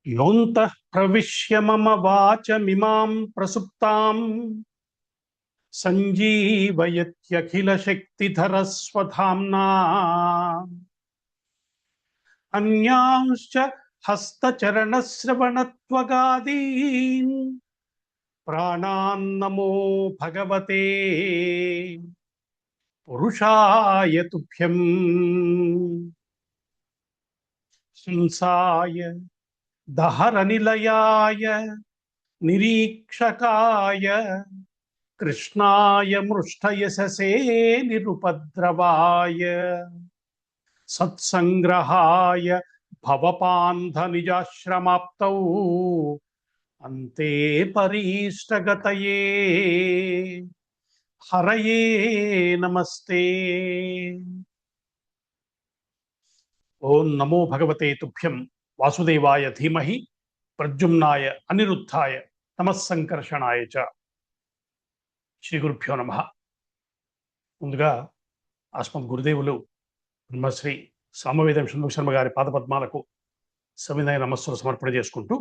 యోంతః ప్రవిశ్య మమ వాచమిమాం ప్రసుప్తాం సంజీవయత్యఖిల శక్తిధరస్వధామ్నా అన్యాంశ్చ హస్తచరణశ్రవణత్వగాదీన్ ప్రాణాన్నమో భగవతే పురుషాయ తుభ్యం. శంసాయ దహరనిలయాయ నిరీక్షకాయ కృష్ణాయ మృష్టయశసే నిరుపద్రవాయ సత్సంగ్రహాయ భవపాంధనిజాశ్రమాప్తౌ అంతే పరీష్టగతయే హరయే నమస్తే. ఓం నమో భగవతే తుభ్యం వాసుదేవాయ ధీమహి ప్రద్యుమ్నాయ అనిరుద్ధాయ తమస్సంకర్షణాయ చ. శ్రీ గురుభ్యో నమః. ముందుగా ఆస్మద్ గురుదేవులు బ్రహ్మశ్రీ సామవేదం షణ్ముఖ శర్మ గారి పాదపద్మాలకు సవినయ నమస్సులు సమర్పణ చేసుకుంటూ,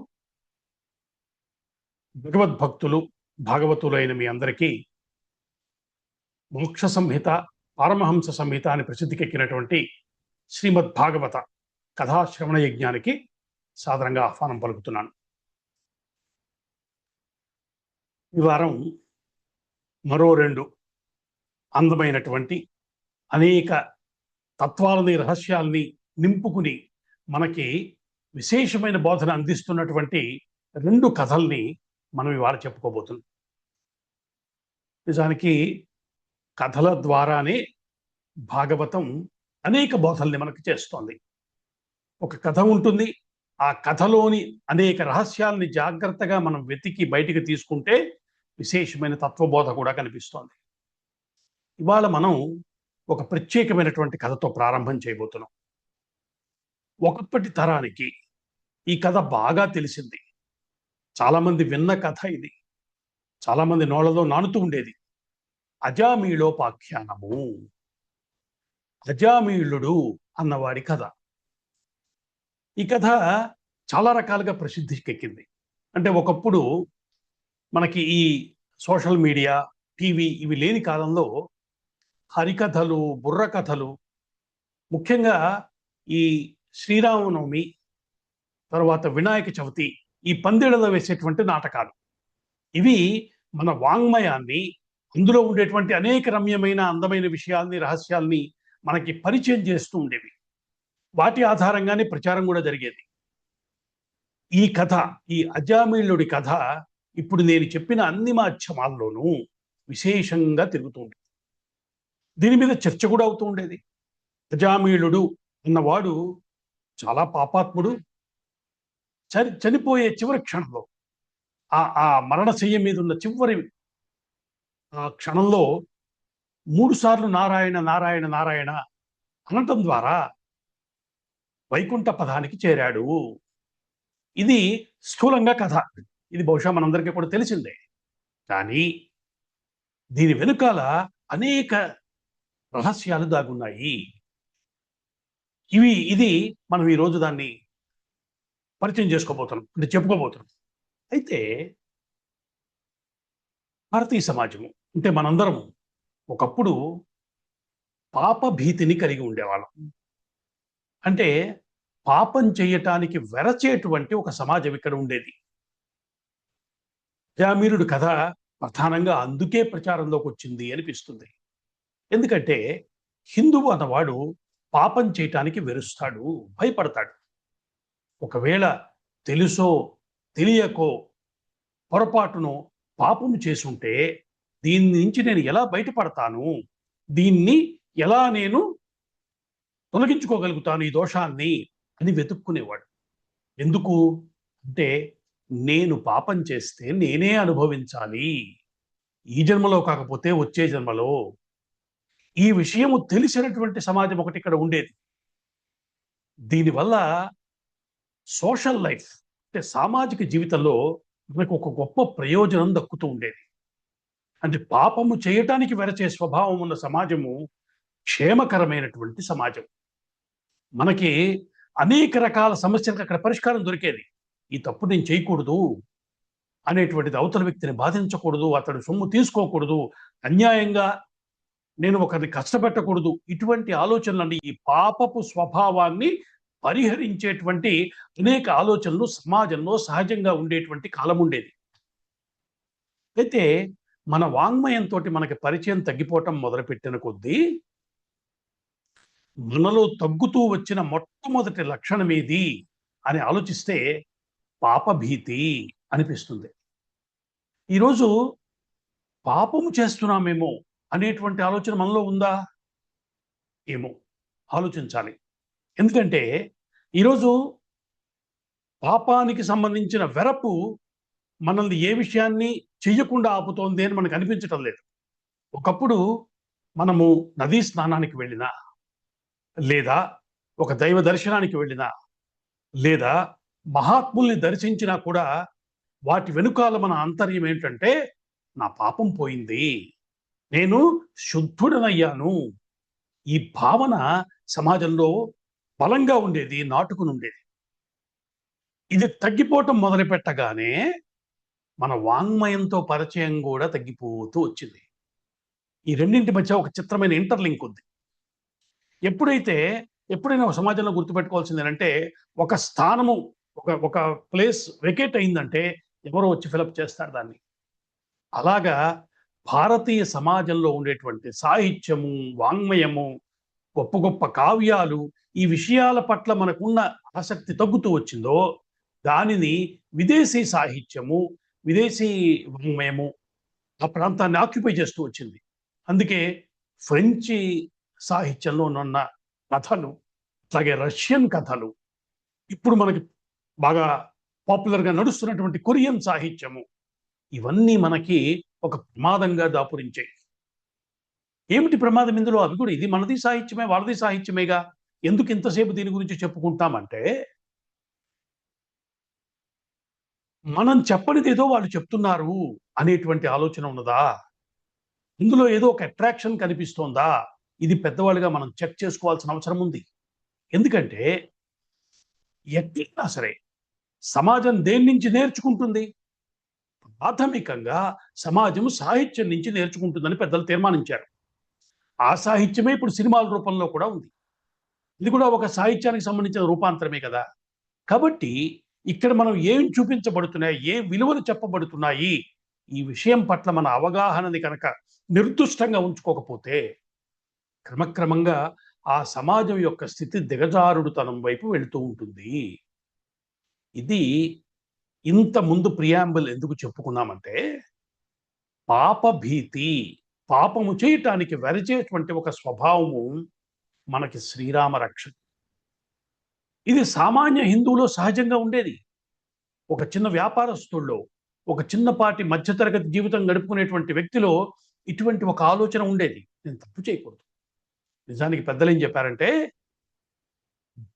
భగవద్భక్తులు భాగవతులైన మీ అందరికీ మోక్ష సంహిత, పారమహంస సంహిత అని ప్రసిద్ధికెక్కినటువంటి శ్రీమద్ భాగవత కథాశ్రవణ యజ్ఞానికి సాదరంగా ఆహ్వానం పలుకుతున్నాను. ఈ వారం మరో రెండు అందమైనటువంటి అనేక తత్వాలని, రహస్యాల్ని నింపుకుని మనకి విశేషమైన బోధన అందిస్తున్నటువంటి రెండు కథల్ని మనం ఇవాళ చెప్పుకోబోతున్నాం. నిజానికి కథల ద్వారానే భాగవతం అనేక బోధల్ని మనకు చేస్తోంది. ఒక కథ ఉంటుంది, ఆ కథలోని అనేక రహస్యాల్ని జాగ్రత్తగా మనం వెతికి బయటికి తీసుకుంటే విశేషమైన తత్వబోధ కూడా కనిపిస్తోంది. ఇవాళ మనం ఒక ప్రత్యేకమైనటువంటి కథతో ప్రారంభం చేయబోతున్నాం. ఒకప్పటి తరానికి ఈ కథ బాగా తెలిసింది, చాలామంది విన్న కథ ఇది, చాలామంది నోళ్లలో నానుతూ ఉండేది. అజామీళోపాఖ్యానము, అజామీళుడు అన్నవాడి కథ. ఈ కథ చాలా రకాలుగా ప్రసిద్ధికెక్కింది. అంటే ఒకప్పుడు మనకి ఈ సోషల్ మీడియా, టీవీ ఇవి లేని కాలంలో హరికథలు, బుర్ర కథలు, ముఖ్యంగా ఈ శ్రీరామనవమి తర్వాత వినాయక చవితి, ఈ పందిళ్లలో వేసేటువంటి నాటకాలు, ఇవి మన వాంగ్మయాన్ని, అందులో ఉండేటువంటి అనేక రమ్యమైన అందమైన విషయాల్ని, రహస్యాల్ని మనకి పరిచయం చేస్తూ ఉండేవి. వాటి ఆధారంగానే ప్రచారం కూడా జరిగేది. ఈ కథ, ఈ అజామీళుడి కథ ఇప్పుడు నేను చెప్పిన అన్ని మాధ్యమాల్లోనూ విశేషంగా తిరుగుతూ ఉండేది. దీని మీద చర్చ కూడా అవుతూ ఉండేది. అజామీళుడు అన్నవాడు చాలా పాపాత్ముడు. చనిపోయే చివరి క్షణంలో, ఆ మరణశయ్య మీద ఉన్న చివరి ఆ క్షణంలో 3 సార్లు నారాయణ నారాయణ నారాయణ అనటం ద్వారా వైకుంఠ పదానికి చేరాడు. ఇది స్థూలంగా కథ. ఇది బహుశా మనందరికీ కూడా తెలిసిందే. కానీ దీని వెనుకాల అనేక రహస్యాలు దాగున్నాయి. ఇది మనం ఈరోజు దాన్ని పరిచయం చేసుకోబోతున్నాం, అంటే చెప్పుకోబోతున్నాం. అయితే భారతీయ సమాజము అంటే మనందరం ఒకప్పుడు పాప భీతిని కలిగి ఉండేవాళ్ళం. అంటే పాపం చేయటానికి వెరచేటువంటి ఒక సమాజం ఇక్కడ ఉండేది. అజామీళుడి కథ ప్రధానంగా అందుకే ప్రచారంలోకి వచ్చింది అనిపిస్తుంది. ఎందుకంటే హిందువు అన్నవాడు పాపం చేయటానికి వెరుస్తాడు, భయపడతాడు. ఒకవేళ తెలుసో తెలియకో పొరపాటును పాపము చేసుంటే దీని నుంచి నేను ఎలా బయటపడతాను, దీన్ని ఎలా నేను తొలగించుకోగలుగుతాను, ఈ దోషాన్ని అని వెతుక్కునేవాడు. ఎందుకు అంటే, నేను పాపం చేస్తే నేనే అనుభవించాలి, ఈ జన్మలో కాకపోతే వచ్చే జన్మలో. ఈ విషయము తెలిసినటువంటి సమాజం ఒకటి ఇక్కడ ఉండేది. దీనివల్ల సోషల్ లైఫ్ అంటే సామాజిక జీవితంలో మనకు ఒక గొప్ప ప్రయోజనం దక్కుతూ ఉండేది. అంటే పాపము చేయటానికి వెరచే స్వభావం ఉన్న సమాజము క్షేమకరమైనటువంటి సమాజం. మనకి అనేక రకాల సమస్యలకు అక్కడ పరిష్కారం దొరికేది. ఈ తప్పు నేను చేయకూడదు అనేటువంటిది, అవతల వ్యక్తిని బాధించకూడదు, అతడు సొమ్ము తీసుకోకూడదు, అన్యాయంగా నేను ఒకరిని కష్టపెట్టకూడదు, ఇటువంటి ఆలోచనలన్నీ, ఈ పాపపు స్వభావాన్ని పరిహరించేటువంటి అనేక ఆలోచనలు సమాజంలో సహజంగా ఉండేటువంటి కాలం ఉండేది. అయితే మన వాంగ్మయంతో మనకి పరిచయం తగ్గిపోవటం మొదలుపెట్టిన కొద్దీ మనలో తగ్గుతూ వచ్చిన మొట్టమొదటి లక్షణం ఏది అని ఆలోచిస్తే పాపభీతి అనిపిస్తుంది. ఈరోజు పాపము చేస్తున్నామేమో అనేటువంటి ఆలోచన మనలో ఉందా? ఏమో, ఆలోచించాలి. ఎందుకంటే ఈరోజు పాపానికి సంబంధించిన వెరపు మనల్ని ఏ విషయాన్ని చెయ్యకుండా ఆపుతోంది అని మనకు అనిపించటం లేదు. ఒకప్పుడు మనము నదీ స్నానానికి వెళ్ళినా, లేదా ఒక దైవ దర్శనానికి వెళ్ళినా, లేదా మహాత్ముల్ని దర్శించినా కూడా వాటి వెనుకాల మన ఆంతర్యం ఏంటంటే, నా పాపం పోయింది, నేను శుద్ధుడనయ్యాను. ఈ భావన సమాజంలో బలంగా ఉండేది, నాటుకుని ఉండేది. ఇది తగ్గిపోవటం మొదలుపెట్టగానే మన వాంగ్మయంతో పరిచయం కూడా తగ్గిపోతూ వచ్చింది. ఈ రెండింటి మధ్య ఒక చిత్రమైన ఇంటర్లింక్ ఉంది. ఎప్పుడైనా ఒక సమాజంలో గుర్తుపెట్టుకోవాల్సింది ఏంటంటే, ఒక స్థానము, ఒక ప్లేస్ వెకేట్ అయిందంటే ఎవరో వచ్చి ఫిలప్ చేస్తారు దాన్ని. అలాగా భారతీయ సమాజంలో ఉండేటువంటి సాహిత్యము, వాంగ్మయము, గొప్ప గొప్ప కావ్యాలు, ఈ విషయాల పట్ల మనకున్న ఆసక్తి తగ్గుతూ వచ్చిందో, దానిని విదేశీ సాహిత్యము, విదేశీ వాంగ్మయము ఆ ప్రాంతాన్ని ఆక్యుపై చేస్తూ వచ్చింది. అందుకే ఫ్రెంచి సాహిత్యంలో ఉన్న కథలు, అలాగే రష్యన్ కథలు, ఇప్పుడు మనకి బాగా పాపులర్గా నడుస్తున్నటువంటి కొరియన్ సాహిత్యము, ఇవన్నీ మనకి ఒక ప్రమాదంగా దాపురించాయి. ఏమిటి ప్రమాదం ఇందులో? అవి కూడా ఇది మనది సాహిత్యమే, వాళ్ళది సాహిత్యమేగా, ఎందుకు ఇంతసేపు దీని గురించి చెప్పుకుంటామంటే, మనం చెప్పనిది ఏదో వాళ్ళు చెప్తున్నారు అనేటువంటి ఆలోచన ఉన్నదా? ఇందులో ఏదో ఒక అట్రాక్షన్ కనిపిస్తోందా? ఇది పెద్దవాళ్ళుగా మనం చెక్ చేసుకోవాల్సిన అవసరం ఉంది. ఎందుకంటే ఎట్లయినా సరే సమాజం దేని నుంచి నేర్చుకుంటుంది? ప్రాథమికంగా సమాజం సాహిత్యం నుంచి నేర్చుకుంటుందని పెద్దలు తీర్మానించారు. ఆ సాహిత్యమే ఇప్పుడు సినిమాల రూపంలో కూడా ఉంది. ఇది కూడా ఒక సాహిత్యానికి సంబంధించిన రూపాంతరమే కదా. కాబట్టి ఇక్కడ మనం ఏం చూపించబడుతున్నాయి, ఏ విలువలు చెప్పబడుతున్నాయి, ఈ విషయం పట్ల మన అవగాహనని కనుక నిర్దుష్టంగా ఉంచుకోకపోతే క్రమక్రమంగా ఆ సమాజం యొక్క స్థితి దిగజారుడుతనం వైపు వెళుతూ ఉంటుంది. ఇది ఇంత ముందు ప్రియాంబుల్ ఎందుకు చెప్పుకున్నామంటే, పాపభీతి, పాపము చేయటానికి వెరచేటువంటి ఒక స్వభావము మనకి శ్రీరామ రక్ష. ఇది సామాన్య హిందువులో సహజంగా ఉండేది. ఒక చిన్న వ్యాపారస్తుల్లో, ఒక చిన్నపాటి మధ్యతరగతి జీవితం గడుపుకునేటువంటి వ్యక్తిలో ఇటువంటి ఒక ఆలోచన ఉండేది, నేను తప్పు చేయకూడదు. నిజానికి పెద్దలు ఏం చెప్పారంటే,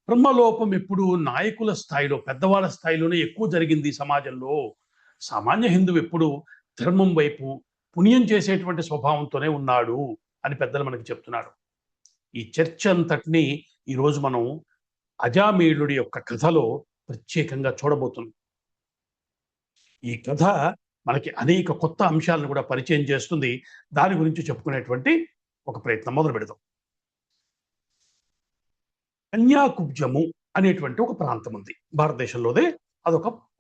బ్రహ్మలోపం ఎప్పుడు నాయకుల స్థాయిలో, పెద్దవాళ్ళ స్థాయిలోనే ఎక్కువ జరిగింది సమాజంలో. సామాన్య హిందువు ఎప్పుడు ధర్మం వైపు, పుణ్యం చేసేటువంటి స్వభావంతోనే ఉన్నాడు అని పెద్దలు మనకి చెప్తున్నారు. ఈ చర్చ అంతటిని ఈరోజు మనం అజామీళుడి యొక్క కథలో ప్రత్యేకంగా చూడబోతున్నాం. ఈ కథ మనకి అనేక కొత్త అంశాలను కూడా పరిచయం చేస్తుంది. దాని గురించి చెప్పుకునేటువంటి ఒక ప్రయత్నం మొదలు పెడదాం. కన్యాకుబ్జము అనేటువంటి ఒక ప్రాంతం ఉంది భారతదేశంలోదే.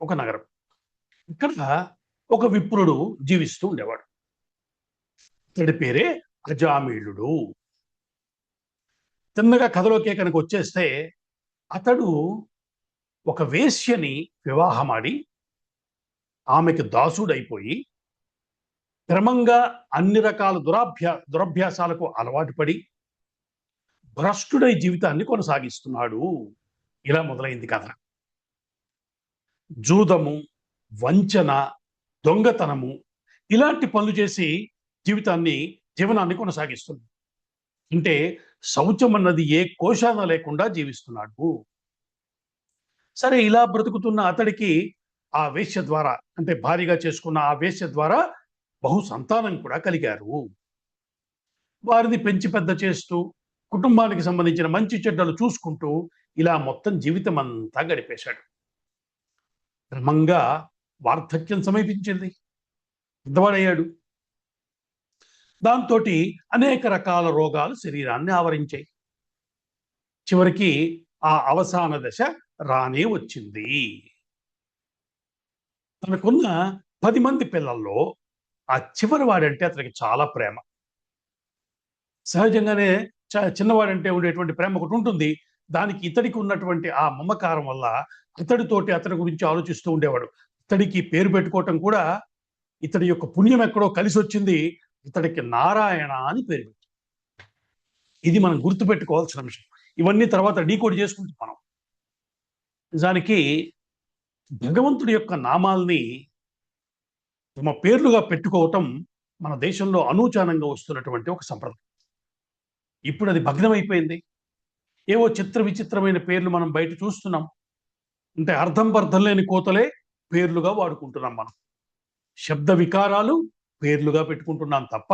ఒక నగరం. ఇక్కడ ఒక విప్రుడు జీవిస్తూ ఉండేవాడు. అతడి పేరే అజామీళుడు. తిన్నగా కథలోకే కనుక వచ్చేస్తే, అతడు ఒక వేశ్యని వివాహమాడి ఆమెకి దాసుడైపోయి క్రమంగా అన్ని రకాల దురభ్యాసాలకు అలవాటు పడి భ్రష్టుడై జీవితాన్ని కొనసాగిస్తున్నాడు. ఇలా మొదలైంది కథ. జూదము, వంచన, దొంగతనము ఇలాంటి పనులు చేసి జీవనాన్ని కొనసాగిస్తుంది. అంటే శౌచం అన్నది ఏ కోశాన లేకుండా జీవిస్తున్నాడు. సరే, ఇలా బ్రతుకుతున్న అతడికి ఆ వేశ్య ద్వారా, అంటే భారీగా చేసుకున్న ఆ వేశ్య ద్వారా బహు సంతానం కూడా కలిగారు. వారిని పెంచి పెద్ద చేస్తూ, కుటుంబానికి సంబంధించిన మంచి చెడ్డలు చూసుకుంటూ ఇలా మొత్తం జీవితం అంతా గడిపేశాడు. క్రమంగా వార్ధక్యం సమీపించింది, పెద్దవాడయ్యాడు. దాంతో అనేక రకాల రోగాలు శరీరాన్ని ఆవరించాయి. చివరికి ఆ అవసాన దశ రానే వచ్చింది. తనకున్న 10 మంది పిల్లల్లో ఆ చివరి వాడంటే అతనికి చాలా ప్రేమ. సహజంగానే చిన్నవాడంటే ఉండేటువంటి ప్రేమ ఒకటి ఉంటుంది. దానికి ఇతడికి ఉన్నటువంటి ఆ మమకారం వల్ల ఇతడితోటి అతని గురించి ఆలోచిస్తూ ఉండేవాడు. ఇతడికి పేరు పెట్టుకోవటం కూడా ఇతడి యొక్క పుణ్యం ఎక్కడో కలిసొచ్చింది. ఇతడికి నారాయణ అని పేరు పెట్టాడు. ఇది మనం గుర్తుపెట్టుకోవాల్సిన అంశం. ఇవన్నీ తర్వాత డీకోడ్ చేసుకుంటాం మనం. నిజానికి భగవంతుడి యొక్క నామాల్ని తమ పేర్లుగా పెట్టుకోవటం మన దేశంలో అనూచానంగా వస్తున్నటువంటి ఒక సంప్రదాయం. ఇప్పుడు అది భగ్నమైపోయింది. ఏవో చిత్ర విచిత్రమైన పేర్లు మనం బయట చూస్తున్నాం. అంటే అర్థం పర్థం లేని కోతలే పేర్లుగా వాడుకుంటున్నాం మనం. శబ్ద వికారాలు పేర్లుగా పెట్టుకుంటున్నాం తప్ప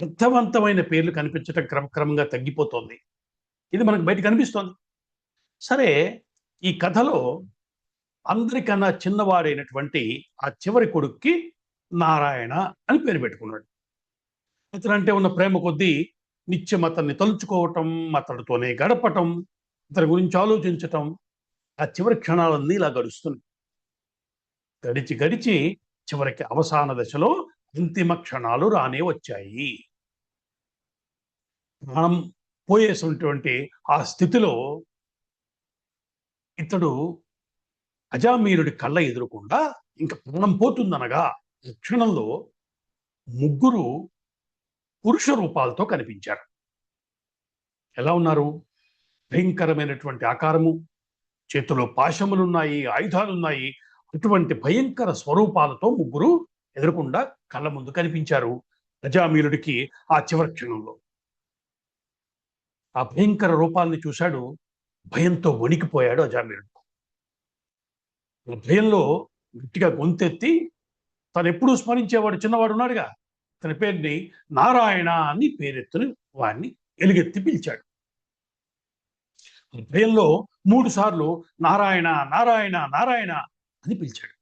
అర్థవంతమైన పేర్లు కనిపించడం క్రమక్రమంగా తగ్గిపోతోంది. ఇది మనకు బయట కనిపిస్తోంది. సరే, ఈ కథలో అందరికన్నా చిన్నవాడైనటువంటి ఆ చివరి కొడుక్కి నారాయణ అని పేరు పెట్టుకున్నాడు. అతనంటే ఉన్న ప్రేమ కొద్దీ నిత్యం అతన్ని తలుచుకోవటం, అతడితోనే గడపటం, అతని గురించి ఆలోచించటం, ఆ చివరి క్షణాలన్నీ ఇలా గడుస్తున్నాయి. గడిచి గడిచి చివరికి అవసాన దశలో అంతిమ క్షణాలు రానే వచ్చాయి. ప్రాణం పోయేసినటువంటి ఆ స్థితిలో ఇతడు అజామీరుడి కళ్ళ ఎదురకుండా ఇంకా ప్రాణం పోతుందనగా క్షణంలో ముగ్గురు పురుష రూపాలతో కనిపించారు. ఎలా ఉన్నారు? భయంకరమైనటువంటి ఆకారము, చేతిలో పాశములున్నాయి, ఆయుధాలున్నాయి. అటువంటి భయంకర స్వరూపాలతో ముగ్గురు ఎదురకుండా కళ్ళ ముందు కనిపించారు అజామీరుడికి ఆ చివరి క్షణంలో. ఆ భయంకర రూపాల్ని చూశాడు. భయంతో వణికిపోయాడు అజామీరుడు. భయంలో గట్టిగా గొంతెత్తి తను ఎప్పుడూ స్మరించేవాడు చిన్నవాడు ఉన్నాడుగా, తన పేరుని నారాయణ అని పేరెత్తుని వాడిని ఎలుగెత్తి పిలిచాడు. భయంలో 3 సార్లు నారాయణ నారాయణ నారాయణ అని పిలిచాడు.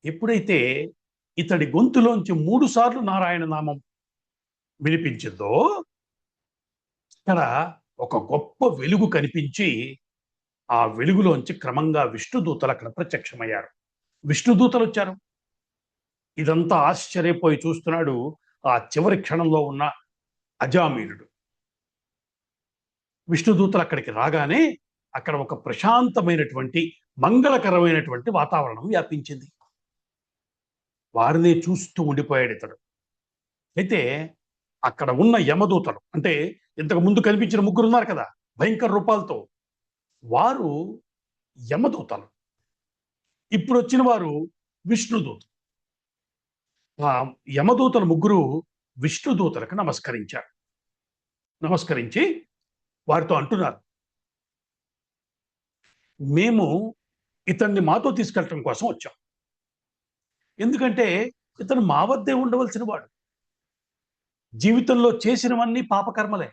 ఎప్పుడైతే ఇతడి గొంతులోంచి 3 సార్లు నారాయణ నామం వినిపించిందో ఇక్కడ ఒక గొప్ప వెలుగు కనిపించి ఆ వెలుగులోంచి క్రమంగా విష్ణుదూతలు అక్కడ ప్రత్యక్షమయ్యారు. విష్ణుదూతలు వచ్చారు. ఇదంతా ఆశ్చర్యపోయి చూస్తున్నాడు ఆ చివరి క్షణంలో ఉన్న అజామీరుడు. విష్ణుదూతలు అక్కడికి రాగానే అక్కడ ఒక ప్రశాంతమైనటువంటి మంగళకరమైనటువంటి వాతావరణం వ్యాపించింది. వారిని చూస్తూ ఉండిపోయాడు ఇతడు. అయితే అక్కడ ఉన్న యమదూతలు, అంటే ఇంతకు ముందు కనిపించిన ముగ్గురు ఉన్నారు కదా భయంకర రూపాలతో, వారు యమదూతలు. ఇప్పుడు వచ్చిన వారు విష్ణుదూతలు. ఆ యమదూతలు ముగ్గురు విష్ణుదూతలకు నమస్కరించారు. నమస్కరించి వారితో అంటున్నారు, మేము ఇతన్ని మాతో తీసుకెళ్ళటం కోసం వచ్చాం. ఎందుకంటే ఇతను మా వద్దే ఉండవలసిన వాడు. జీవితంలో చేసినవన్నీ పాపకర్మలే.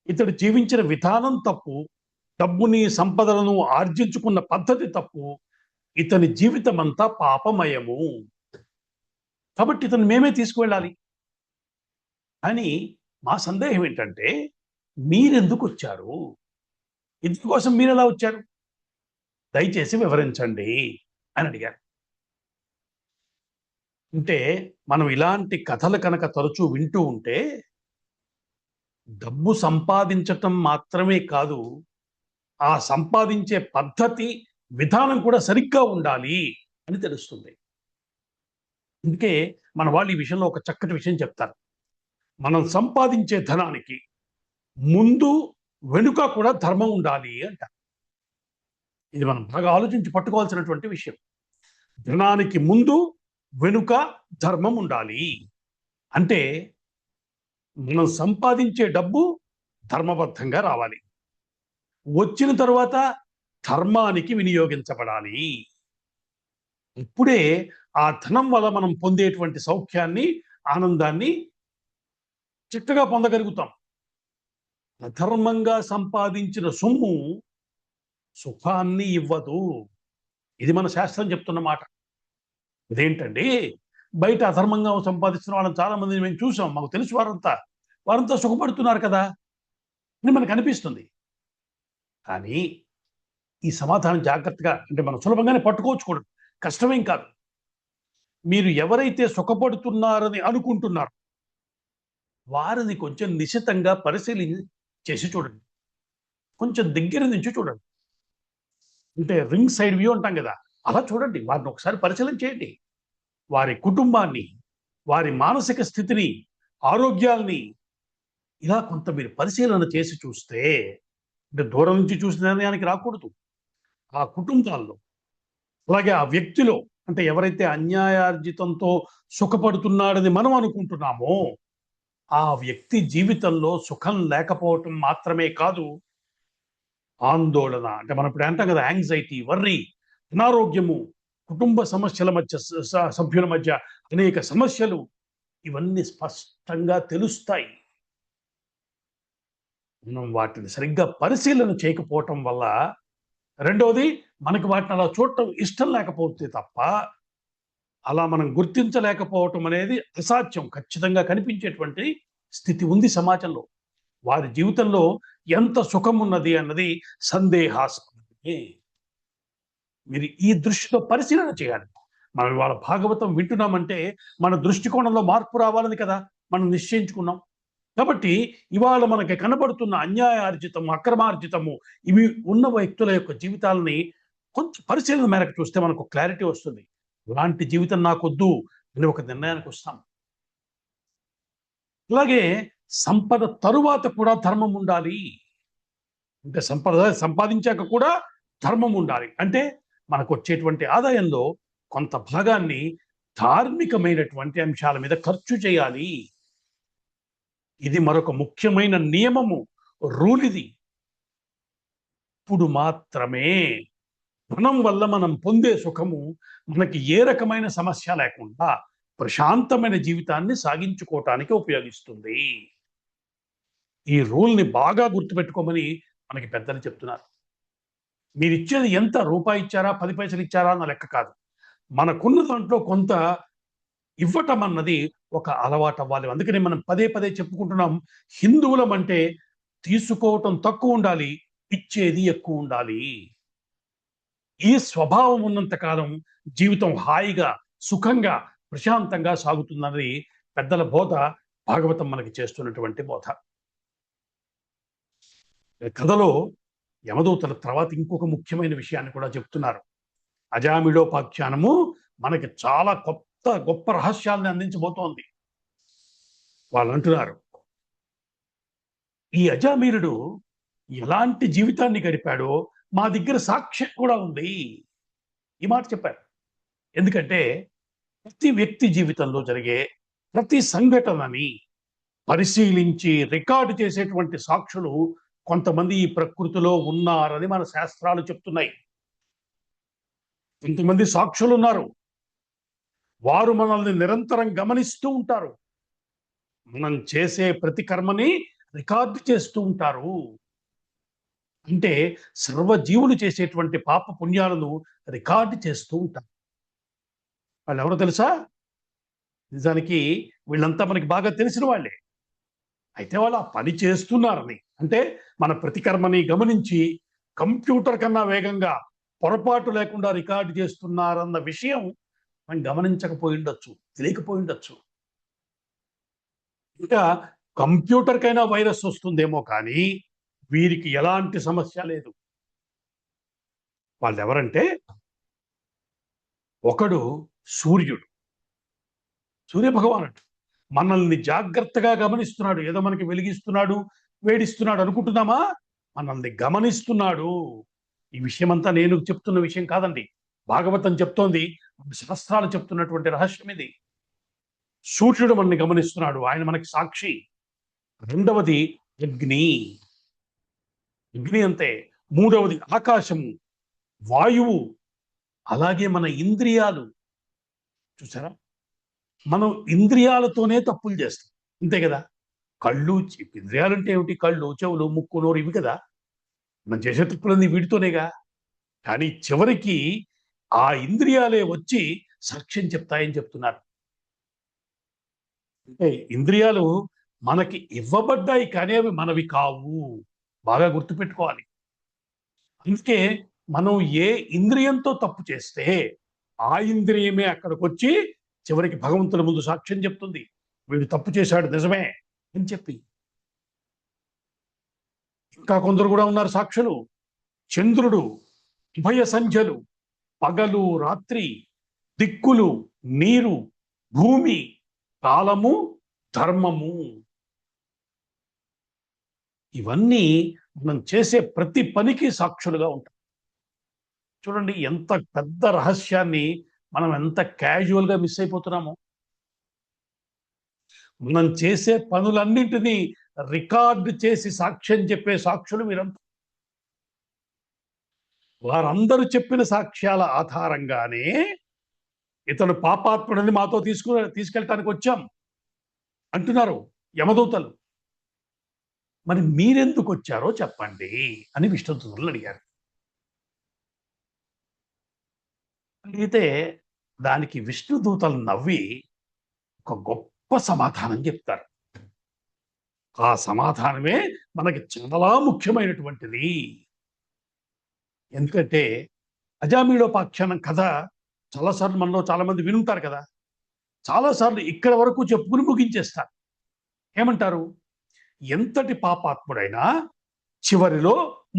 ఇతడు జీవించిన విధానం తప్పు, డబ్బుని సంపదలను ఆర్జించుకున్న పద్ధతి తప్పు. ఇతని జీవితం అంతా పాపమయము. కాబట్టి ఇతను మేమే తీసుకువెళ్ళాలి. అని మా సందేహం ఏంటంటే, మీరెందుకు వచ్చారు? ఇందుకోసం మీరు ఎలా వచ్చారు? దయచేసి వివరించండి అని అడిగారు. అంటే మనం ఇలాంటి కథలు కనుక తరచూ వింటూ ఉంటే డబ్బు సంపాదించటం మాత్రమే కాదు, ఆ సంపాదించే పద్ధతి విధానం కూడా సరిగ్గా ఉండాలి అని తెలుస్తుంది. అందుకే మన వాళ్ళు ఈ విషయంలో ఒక చక్కటి విషయం చెప్తారు. మనం సంపాదించే ధనానికి ముందు వెనుక కూడా ధర్మం ఉండాలి అంట. ఇది మనం బాగా ఆలోచించి పట్టుకోవాల్సినటువంటి విషయం. ధనానికి ముందు వెనుక ధర్మం ఉండాలి అంటే మనం సంపాదించే డబ్బు ధర్మబద్ధంగా రావాలి. వచ్చిన తరువాత ధర్మానికి వినియోగించబడాలి. ఇప్పుడే ఆ ధనం వల్ల మనం పొందేటువంటి సౌఖ్యాన్ని, ఆనందాన్ని చక్కగా పొందగలుగుతాం. అధర్మంగా సంపాదించిన సొమ్ము సుఖాన్ని ఇవ్వదు. ఇది మన శాస్త్రం చెప్తున్న మాట. ఇదేంటండి, బయట అధర్మంగా సంపాదిస్తున్న వాళ్ళని చాలా మందిని మేము చూసాం, మాకు తెలుసు, వారంతా సుఖపడుతున్నారు కదా అని మనకు అనిపిస్తుంది. కానీ ఈ సమాధానం జాగ్రత్తగా, అంటే మనం సులభంగానే పట్టుకోవచ్చు కూడా, కష్టమేం కాదు. మీరు ఎవరైతే సుఖపడుతున్నారని అనుకుంటున్నారో వారిని కొంచెం నిశితంగా చేసి చూడండి. కొంచెం దగ్గర నుంచి చూడండి. అంటే రింగ్ సైడ్ వ్యూ అంటాం కదా, అలా చూడండి. వారిని ఒకసారి పరిశీలన చేయండి. వారి కుటుంబాన్ని, వారి మానసిక స్థితిని, ఆరోగ్యాల్ని ఇలా కొంత మీరు పరిశీలన చేసి చూస్తే, అంటే దూరం నుంచి చూసిన నిర్ణయానికి రాకూడదు. ఆ కుటుంబాల్లో, అలాగే ఆ వ్యక్తిలో, అంటే ఎవరైతే అన్యాయార్జితంతో సుఖపడుతున్నాడని మనం అనుకుంటున్నామో ఆ వ్యక్తి జీవితంలో సుఖం లేకపోవటం మాత్రమే కాదు, ఆందోళన, అంటే మనం ఇప్పుడు అంటాం కదా, యాంగ్జైటీ, వర్రీ, అనారోగ్యము, కుటుంబ సమస్యల మధ్య, సభ్యుల మధ్య అనేక సమస్యలు, ఇవన్నీ స్పష్టంగా తెలుస్తాయి. మనం వాటిని సరిగ్గా పరిశీలన చేయకపోవటం వల్ల, రెండవది మనకు వాటిని అలా చూడటం ఇష్టం లేకపోతే తప్ప అలా మనం గుర్తించలేకపోవటం అనేది అసాధ్యం. ఖచ్చితంగా కనిపించేటువంటి స్థితి ఉంది సమాజంలో. వారి జీవితంలో ఎంత సుఖం ఉన్నది అన్నది సందేహాస్పదమే. మీరు ఈ దృష్టితో పరిశీలన చేయాలి. మనం ఇవాళ భాగవతం వింటున్నామంటే మన దృష్టికోణంలో మార్పు రావాలని కదా మనం నిశ్చయించుకున్నాం. కాబట్టి ఇవాళ మనకి కనబడుతున్న అన్యాయార్జితము, అక్రమార్జితము, ఇవి ఉన్న వ్యక్తుల యొక్క జీవితాలని కొంచెం పరిశీలన మేరకు చూస్తే మనకు క్లారిటీ వస్తుంది. ఇలాంటి జీవితం నాకొద్దు అని ఒక నిర్ణయానికి వస్తాం. అలాగే సంపద తరువాత కూడా ధర్మం ఉండాలి. అంటే సంపాదించాక కూడా ధర్మం ఉండాలి. అంటే మనకు వచ్చేటువంటి ఆదాయంలో కొంత భాగాన్ని ధార్మికమైనటువంటి అంశాల మీద ఖర్చు చేయాలి. ఇది మరొక ముఖ్యమైన నియమము, రూల్ ఇది. ఇప్పుడు మాత్రమే ధనం వల్ల మనం పొందే సుఖము మనకి ఏ రకమైన సమస్య లేకుండా ప్రశాంతమైన జీవితాన్ని సాగించుకోవటానికి ఉపయోగిస్తుంది. ఈ రూల్ని బాగా గుర్తుపెట్టుకోమని మనకి పెద్దలు చెప్తున్నారు. మీరు ఇచ్చేది ఎంత, రూపాయి ఇచ్చారా, 10 పైసలు ఇచ్చారా అన్న లెక్క కాదు. మనకున్న దాంట్లో కొంత ఇవ్వటం అన్నది ఒక అలవాటు అవ్వాలి. అందుకని మనం పదే పదే చెప్పుకుంటున్నాం, హిందువులం అంటే తీసుకోవటం తక్కువ ఉండాలి, ఇచ్చేది ఎక్కువ ఉండాలి. ఈ స్వభావం ఉన్నంత కాలం జీవితం హాయిగా, సుఖంగా, ప్రశాంతంగా సాగుతుందన్నది పెద్దల బోధ, భాగవతం మనకి చేస్తున్నటువంటి బోధ. కథలో యమదూతల తర్వాత ఇంకొక ముఖ్యమైన విషయాన్ని కూడా చెప్తున్నారు. అజామిళోపాఖ్యానము మనకి చాలా గొప్ప రహస్యాలను అందించబోతోంది. వాళ్ళు అంటున్నారు, ఈ అజామీరుడు ఎలాంటి జీవితాన్ని గడిపాడో మా దగ్గర సాక్ష్యం కూడా ఉంది. ఈ మాట చెప్పారు. ఎందుకంటే ప్రతి వ్యక్తి జీవితంలో జరిగే ప్రతి సంఘటనని పరిశీలించి రికార్డు చేసేటువంటి సాక్షులు కొంతమంది ఈ ప్రకృతిలో ఉన్నారని మన శాస్త్రాలు చెప్తున్నాయి. కొంతమంది సాక్షులు ఉన్నారు. వారు మనల్ని నిరంతరం గమనిస్తూ ఉంటారు. మనం చేసే ప్రతి కర్మని రికార్డు చేస్తూ ఉంటారు. అంటే సర్వజీవులు చేసేటువంటి పాప పుణ్యాలను రికార్డు చేస్తూ ఉంటారు. వాళ్ళు ఎవరో తెలుసా? నిజానికి వీళ్ళంతా మనకి బాగా తెలిసిన వాళ్ళే. అయితే వాళ్ళు ఆ పని చేస్తున్నారని, అంటే మన ప్రతి కర్మని గమనించి కంప్యూటర్ కన్నా వేగంగా, పొరపాటు లేకుండా రికార్డు చేస్తున్నారన్న విషయం మనం గమనించకపోయి ఉండొచ్చు, తెలియకపోయి ఉండొచ్చు. ఇంకా కంప్యూటర్కైనా వైరస్ వస్తుందేమో కానీ వీరికి ఎలాంటి సమస్య లేదు. వాళ్ళు ఎవరంటే, ఒకడు సూర్యుడు, సూర్యభగవానుడు మనల్ని జాగ్రత్తగా గమనిస్తున్నాడు. ఏదో మనకి వెలిగిస్తున్నాడు, వేడిస్తున్నాడు అనుకుంటున్నామా? మనల్ని గమనిస్తున్నాడు. ఈ విషయం అంతా నేను చెప్తున్న విషయం కాదండి, భాగవతం చెప్తోంది, శాస్త్రాలు చెప్తున్నటువంటి రహస్యం ఇది. సూర్యుడు మనల్ని గమనిస్తున్నాడు, ఆయన మనకి సాక్షి. రెండవది అగ్ని, అగ్ని అంతే. మూడవది ఆకాశము, వాయువు, అలాగే మన ఇంద్రియాలు. చూసారా, మనం ఇంద్రియాలతోనే తప్పులు చేస్తాం, అంతే కదా. కళ్ళు, ఇంద్రియాలు అంటే ఏమిటి? కళ్ళు, చెవులు, ముక్కు, నోరు, ఇవి కదా. మనం చేసే తప్పులన్నీ వీటితోనేగా. కానీ చివరికి ఆ ఇంద్రియాలే వచ్చి సాక్ష్యం చెప్తాయని చెప్తున్నారు. అంటే ఇంద్రియాలు మనకి ఇవ్వబడ్డాయి కానీ అవి మనవి కావు. బాగా గుర్తుపెట్టుకోవాలి. అందుకే మనం ఏ ఇంద్రియంతో తప్పు చేస్తే ఆ ఇంద్రియమే అక్కడికొచ్చి చివరికి భగవంతుని ముందు సాక్ష్యం చెప్తుంది. వీడు తప్పు చేశాడు నిజమే అని చెప్పి. ఇంకా కొందరు కూడా ఉన్నారు సాక్షులు. చంద్రుడు, ఉభయ సంధ్యలు, పగలు రాత్రి, దిక్కులు, నీరు, భూమి, కాలము, ధర్మము, ఇవన్నీ మనం చేసే ప్రతి పనికి సాక్షులుగా ఉంటాం. చూడండి ఎంత పెద్ద రహస్యాన్ని మనం ఎంత క్యాజువల్గా మిస్ అయిపోతున్నామో. మనం చేసే పనులన్నింటినీ రికార్డు చేసి సాక్ష్యం చెప్పే సాక్షులు మీరంతా. వారందరూ చెప్పిన సాక్ష్యాల ఆధారంగానే ఇతను పాపాత్ముడని మాతో తీసుకెళ్ళటానికి వచ్చాం అంటున్నారు యమదూతలు. మరి మీరెందుకు వచ్చారో చెప్పండి అని విష్ణుదూతలు అడిగారు. అడిగితే దానికి విష్ణుదూతలు నవ్వి ఒక గొప్ప సమాధానం చెప్తారు. ఆ సమాధానమే మనకి చాలా ముఖ్యమైనటువంటిది. ఎందుకంటే అజామీళోపాఖ్యానం కథ చాలాసార్లు మనలో చాలా మంది వినుంటారు కదా. చాలాసార్లు ఇక్కడ వరకు చెప్పుకుని ముగించేస్తారు. ఏమంటారు? ఎంతటి పాపాత్ముడైనా చివరిలో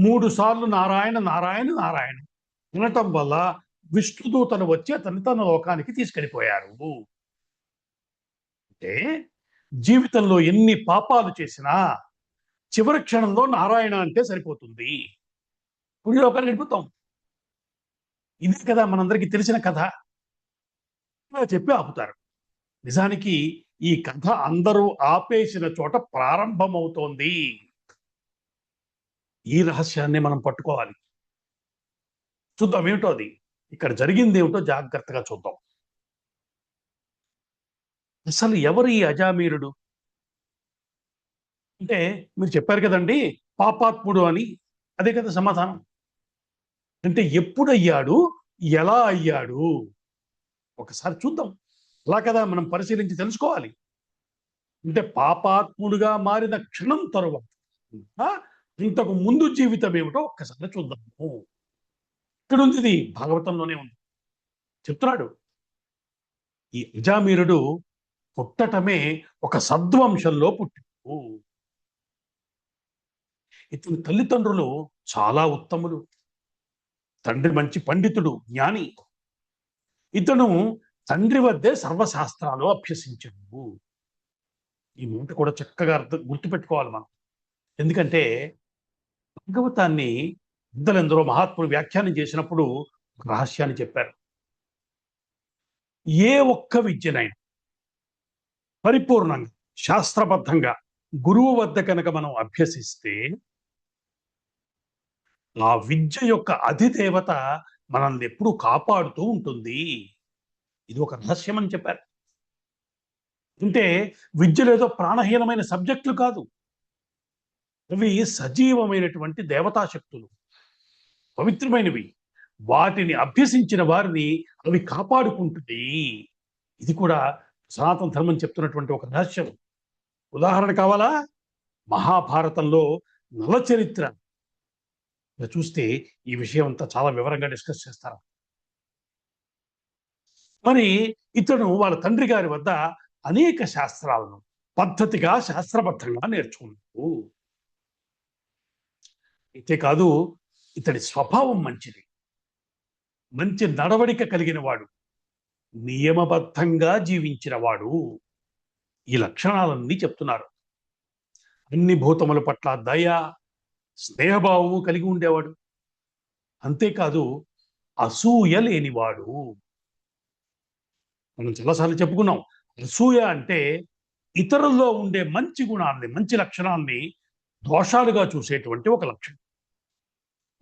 3 సార్లు నారాయణ నారాయణ నారాయణ వినటం వల్ల విష్ణుదూతను వచ్చి అతన్ని తన లోకానికి తీసుకెళ్ళిపోయారు. అంటే జీవితంలో ఎన్ని పాపాలు చేసినా చివరి క్షణంలో నారాయణ అంటే సరిపోతుంది, పుణ్యలోకానికి వెళ్ళిపోతాం. ఇదే కదా మనందరికీ తెలిసిన కథ. ఇలా చెప్పి ఆపుతారు. నిజానికి ఈ కథ అందరూ ఆపేసిన చోట ప్రారంభమవుతోంది. ఈ రహస్యాన్ని మనం పట్టుకోవాలి. చూద్దాం ఏమిటో అది. ఇక్కడ జరిగింది ఏమిటో జాగ్రత్తగా చూద్దాం. అసలు ఎవరు ఈ అజామీరుడు? అంటే మీరు చెప్పారు కదండి పాపాత్ముడు అని. అదే కదా సమాధానం. అంటే ఎప్పుడయ్యాడు, ఎలా అయ్యాడు ఒకసారి చూద్దాం. అలా కదా మనం పరిశీలించి తెలుసుకోవాలి. అంటే పాపాత్ముడుగా మారిన క్షణం తరువాత ఇంతకు ముందు జీవితం ఏమిటో ఒక్కసారి చూద్దాము. ఇక్కడ ఉంది, ఇది భాగవతంలోనే ఉంది. చెప్తున్నాడు ఈ అజామీరుడు పుట్టటమే ఒక సద్వంశంలో పుట్టాడు. ఇతని తల్లిదండ్రులు చాలా ఉత్తములు. తండ్రి మంచి పండితుడు, జ్ఞాని. ఇతను తండ్రి వద్దే సర్వశాస్త్రాలు అభ్యసించాడు. ఈ మాట కూడా చక్కగా గుర్తుపెట్టుకోవాలి మనం. ఎందుకంటే భాగవతాన్ని పెద్దలెందరో మహాత్ములు వ్యాఖ్యానం చేసినప్పుడు ఒక రహస్యాన్ని చెప్పారు. ఏ ఒక్క విద్యనైనా పరిపూర్ణంగా శాస్త్రబద్ధంగా గురువు వద్ద కనుక మనం అభ్యసిస్తే ఆ విద్య యొక్క అధిదేవత మనల్ని ఎప్పుడూ కాపాడుతూ ఉంటుంది. ఇది ఒక రహస్యం అని చెప్పారు. అంటే విద్యలేదో ప్రాణహీనమైన సబ్జెక్టులు కాదు, అవి సజీవమైనటువంటి దేవతాశక్తులు, పవిత్రమైనవి. వాటిని అభ్యసించిన వారిని అవి కాపాడుకుంటుంది. ఇది కూడా సనాతన ధర్మం చెప్తున్నటువంటి ఒక రహస్యం. ఉదాహరణ కావాలా? మహాభారతంలో నల చరిత్ర చూస్తే ఈ విషయం అంతా చాలా వివరంగా డిస్కస్ చేస్తారు. మరి ఇతడు వాళ్ళ తండ్రి గారి వద్ద అనేక శాస్త్రాలను పద్ధతిగా శాస్త్రబద్ధంగా నేర్చుకున్నాడు. అయితే కాదు, ఇతడి స్వభావం మంచిది, మంచి నడవడిక కలిగిన వాడు, నియమబద్ధంగా జీవించిన వాడు. ఈ లక్షణాలన్నీ చెప్తున్నారు. అన్ని భూతముల పట్ల దయ, స్నేహభావము కలిగి ఉండేవాడు. అంతేకాదు అసూయ లేనివాడు. మనం చాలాసార్లు చెప్పుకున్నాం, అసూయ అంటే ఇతరుల్లో ఉండే మంచి గుణాన్ని, మంచి లక్షణాన్ని దోషాలుగా చూసేటువంటి ఒక లక్షణం.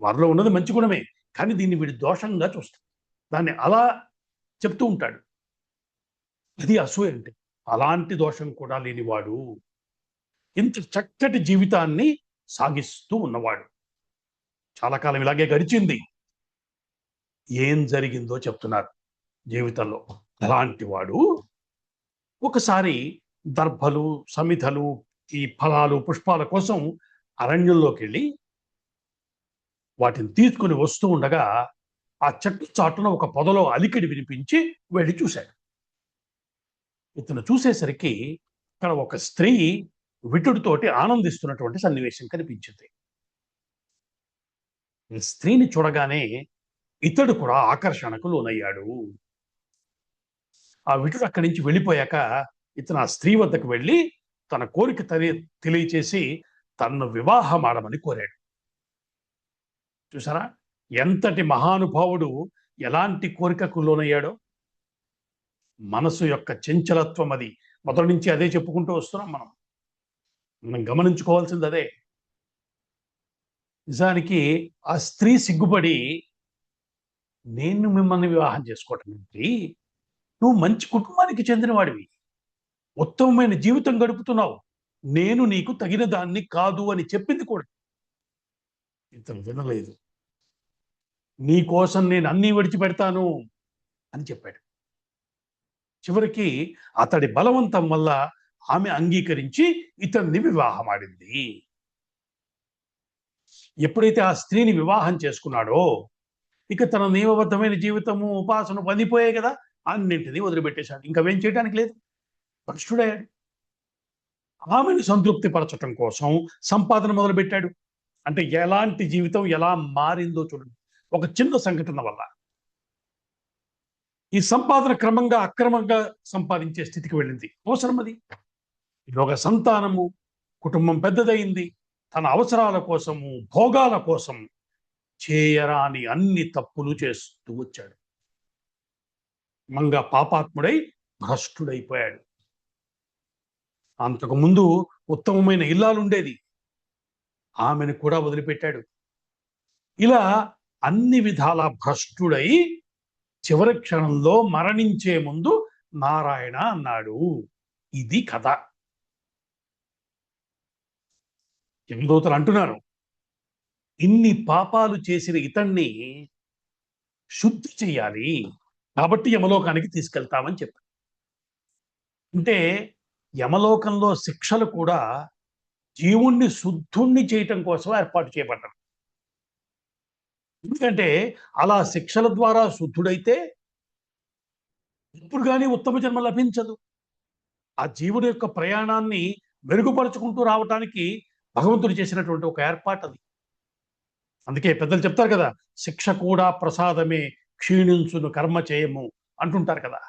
వారిలో ఉన్నది మంచి గుణమే, కానీ దీన్ని వీడి దోషంగా చూస్తాడు. దాన్ని అలా చెప్తూ ఉంటాడు. అది అసూయ అంటే. అలాంటి దోషం కూడా లేనివాడు, ఇంత చక్కటి జీవితాన్ని సాగిస్తూ ఉన్నవాడు. చాలా కాలం ఇలాగే గడిచింది. ఏం జరిగిందో చెప్తున్నారు జీవితంలో. అలాంటి వాడు ఒకసారి దర్భలు, సమిధలు, ఈ ఫలాలు, పుష్పాల కోసం అరణ్యంలోకి వెళ్ళి వాటిని తీసుకుని వస్తూ ఉండగా ఆ చెట్టు చాటున ఒక పొదలో అలికిడి వినిపించి వెళ్ళి చూశాడు. ఇతను చూసేసరికి అక్కడ ఒక స్త్రీ విటుడితోటి ఆనందిస్తున్నటువంటి సన్నివేశం కనిపించింది. ఈ స్త్రీని చూడగానే ఇతడు కూడా ఆకర్షణకు లోనయ్యాడు. ఆ విటుడు అక్కడి నుంచి వెళ్ళిపోయాక ఇతను ఆ స్త్రీ వద్దకు వెళ్ళి తన కోరిక తెలియచేసి తనను వివాహం ఆడమని కోరాడు. చూసారా ఎంతటి మహానుభావుడు ఎలాంటి కోరికకు లోనయ్యాడో. మనసు యొక్క చంచలత్వం అది. మొదటి నుంచి అదే చెప్పుకుంటూ వస్తున్నాం మనం గమనించుకోవాల్సింది అదే. నిజానికి ఆ స్త్రీ సిగ్గుపడి, నేను మిమ్మల్ని వివాహం చేసుకోవటం ఏంటి, నువ్వు మంచి కుటుంబానికి చెందినవాడివి, ఉత్తమమైన జీవితం గడుపుతున్నావు, నేను నీకు తగిన దాన్ని కాదు అని చెప్పింది కూడా. ఇతను వినలేదు. నీ కోసం నేను అన్నీ విడిచిపెడతాను అని చెప్పాడు. చివరికి అతడి బలవంతం వల్ల ఆమె అంగీకరించి ఇతన్ని వివాహం ఆడింది. ఎప్పుడైతే ఆ స్త్రీని వివాహం చేసుకున్నాడో ఇక తన నియమబద్ధమైన జీవితము, ఉపాసన పనిపోయాయి కదా, అన్నింటినీ వదిలిపెట్టేశాడు. ఇంకవేం చేయడానికి లేదు. భ్రష్టుడయ్యాడు. ఆమెను సంతృప్తి పరచటం కోసం సంపాదన మొదలుపెట్టాడు. అంటే ఎలాంటి జీవితం ఎలా మారిందో చూడండి. ఒక చిన్న సంఘటన వల్ల ఈ సంపాదన క్రమంగా అక్రమంగా సంపాదించే స్థితికి వెళ్ళింది. అవసరం అది. ఒక సంతానము, కుటుంబం పెద్దదయింది. తన అవసరాల కోసము, భోగాల కోసం చేయరాని అన్ని తప్పులు చేస్తూ వచ్చాడు. మంగా పాపాత్ముడై భ్రష్టుడైపోయాడు. అంతకుముందు ఉత్తమమైన ఇల్లాలుండేది, ఆమెను కూడా వదిలిపెట్టాడు. ఇలా అన్ని విధాల భ్రష్టుడై చివరి క్షణంలో మరణించే ముందు నారాయణ అన్నాడు. ఇది కథ. యమదూతలు అంటున్నారు, ఇన్ని పాపాలు చేసిన ఇతన్ని శుద్ధి చెయ్యాలి, కాబట్టి యమలోకానికి తీసుకెళ్తామని చెప్పారు. అంటే యమలోకంలో శిక్షలు కూడా జీవుణ్ణి శుద్ధుణ్ణి చేయటం కోసం ఏర్పాటు చేయబడ్డారు. ఎందుకంటే అలా శిక్షల ద్వారా శుద్ధుడైతే ఇప్పుడు కానీ ఉత్తమ జన్మ లభించదు. ఆ జీవుడి యొక్క ప్రయాణాన్ని మెరుగుపరుచుకుంటూ రావటానికి భగవంతుడు చేసినటువంటి ఒక ఏర్పాటు అది. అందుకే పెద్దలు చెప్తారు కదా, శిక్ష కూడా ప్రసాదమే, క్షీణించును కర్మ చేయము అంటుంటారు కదా.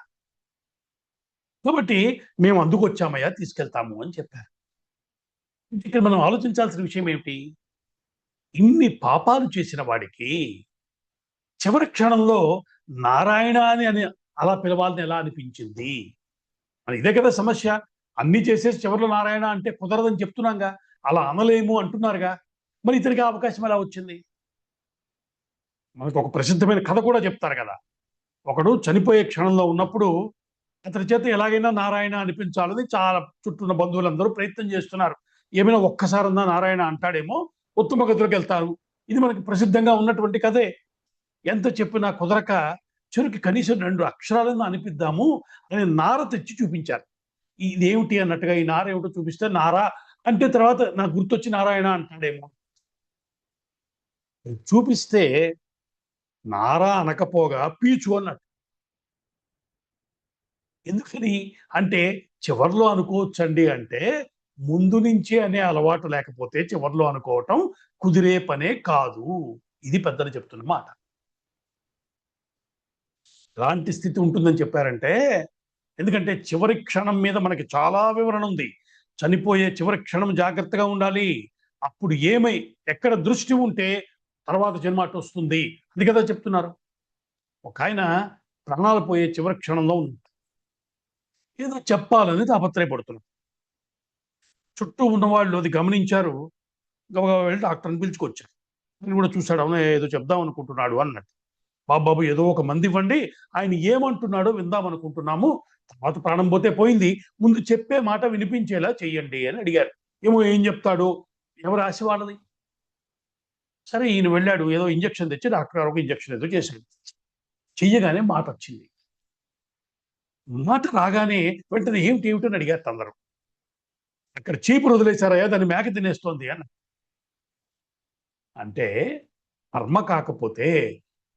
కాబట్టి మేము అందుకు వచ్చామయ్యా, తీసుకెళ్తాము అని చెప్పారు. ఇక్కడ మనం ఆలోచించాల్సిన విషయం ఏమిటి? ఇన్ని పాపాలు చేసిన వాడికి చివరి క్షణంలో నారాయణ అని అలా పిలవాలని ఎలా అనిపించింది? మరి ఇదే కదా సమస్య. అన్ని చేసేసి చివరిలో నారాయణ అంటే కుదరదని చెప్తున్నాగా, అలా అనలేము అంటున్నారుగా. మరి ఇతనికి అవకాశం ఎలా వచ్చింది? మనకు ఒక ప్రసిద్ధమైన కథ కూడా చెప్తారు కదా. ఒకడు చనిపోయే క్షణంలో ఉన్నప్పుడు అతని చేత ఎలాగైనా నారాయణ అనిపించాలని చాలా చుట్టూన్న బంధువులందరూ ప్రయత్నం చేస్తున్నారు. ఏమైనా ఒక్కసారన్నా నారాయణ అంటాడేమో, ఉత్తమ గతిలోకి వెళ్తారు. ఇది మనకి ప్రసిద్ధంగా ఉన్నటువంటి కథే. ఎంత చెప్పినా కుదరక చివరికి కనీసం 2 అక్షరాలను అనిపిద్దాము అని నార తెచ్చి చూపించారు. ఇదేమిటి అన్నట్టుగా ఈ నార ఏమిటో చూపిస్తే, నారా అంటే తర్వాత నాకు గుర్తొచ్చి నారాయణ అంటాడేమో. చూపిస్తే నారా అనకపోగా పీచు అన్నట్టు. ఎందుకని అంటే చివర్లో అనుకోవచ్చండి అంటే, ముందు నుంచే అనే అలవాటు లేకపోతే చివర్లో అనుకోవటం కుదిరే పనే కాదు. ఇది పెద్దలు చెప్తున్న మాట. ఎలాంటి స్థితి ఉంటుందని చెప్పారంటే, ఎందుకంటే చివరి క్షణం మీద మనకి చాలా వివరణ ఉంది. చనిపోయే చివరి క్షణం జాగ్రత్తగా ఉండాలి. అప్పుడు ఎక్కడ దృష్టి ఉంటే తర్వాత జన్మ అటు వస్తుంది. అది కదా చెప్తున్నారు. ఒక ఆయన ప్రాణాలు పోయే చివరి క్షణంలో ఏదో చెప్పాలని తాపత్రయపడుతున్నారు. చుట్టూ ఉన్నవాళ్ళు అది గమనించారు. గబగబా వెళ్ళి డాక్టర్ని పిలుచుకొచ్చారు. ఆయన కూడా చూశాడు, అవునా ఏదో చెప్దాం అనుకుంటున్నాడు అన్నట్టు. బాబు ఏదో ఒక మంది ఇవ్వండి, ఆయన ఏమంటున్నాడో విందాం అనుకుంటున్నాము, తర్వాత ప్రాణం పోతే పోయింది, ముందు చెప్పే మాట వినిపించేలా చెయ్యండి అని అడిగారు. ఏం చెప్తాడు, ఎవరు ఆశ వాళ్ళది. సరే ఈయన వెళ్ళాడు, ఏదో ఇంజక్షన్ తెచ్చి డాక్టర్ గారు ఒక ఇంజక్షన్ ఏదో చేశాడు. చెయ్యగానే మాట వచ్చింది. మాట రాగానే వెంటనే ఏమిటి ఏమిటని అడిగారు అందరూ. అక్కడ చీపురు వదిలేశారయ్యా, దాన్ని మేక తినేస్తోంది అని. అంటే కర్మ కాకపోతే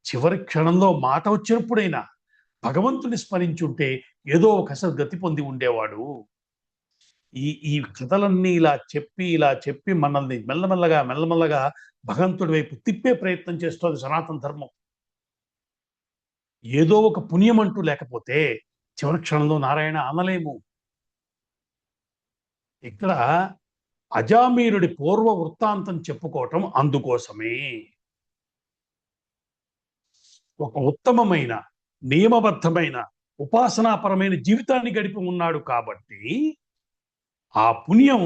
చివరి క్షణంలో మాట వచ్చినప్పుడైనా భగవంతుని స్మరించుంటే ఏదో ఒక గతి పొంది ఉండేవాడు. ఈ కథలన్నీ ఇలా చెప్పి మనల్ని మెల్లమెల్లగా భగవంతుడి వైపు తిప్పే ప్రయత్నం చేస్తోంది సనాతన ధర్మం. ఏదో ఒక పుణ్యం అంటూ లేకపోతే చివరి క్షణంలో నారాయణ అనలేము. ఇక్కడ అజామీరుడి పూర్వ వృత్తాంతం చెప్పుకోవటం అందుకోసమే. ఒక ఉత్తమమైన, నియమబద్ధమైన, ఉపాసనాపరమైన జీవితాన్ని గడిపి ఉన్నాడు కాబట్టి ఆ పుణ్యం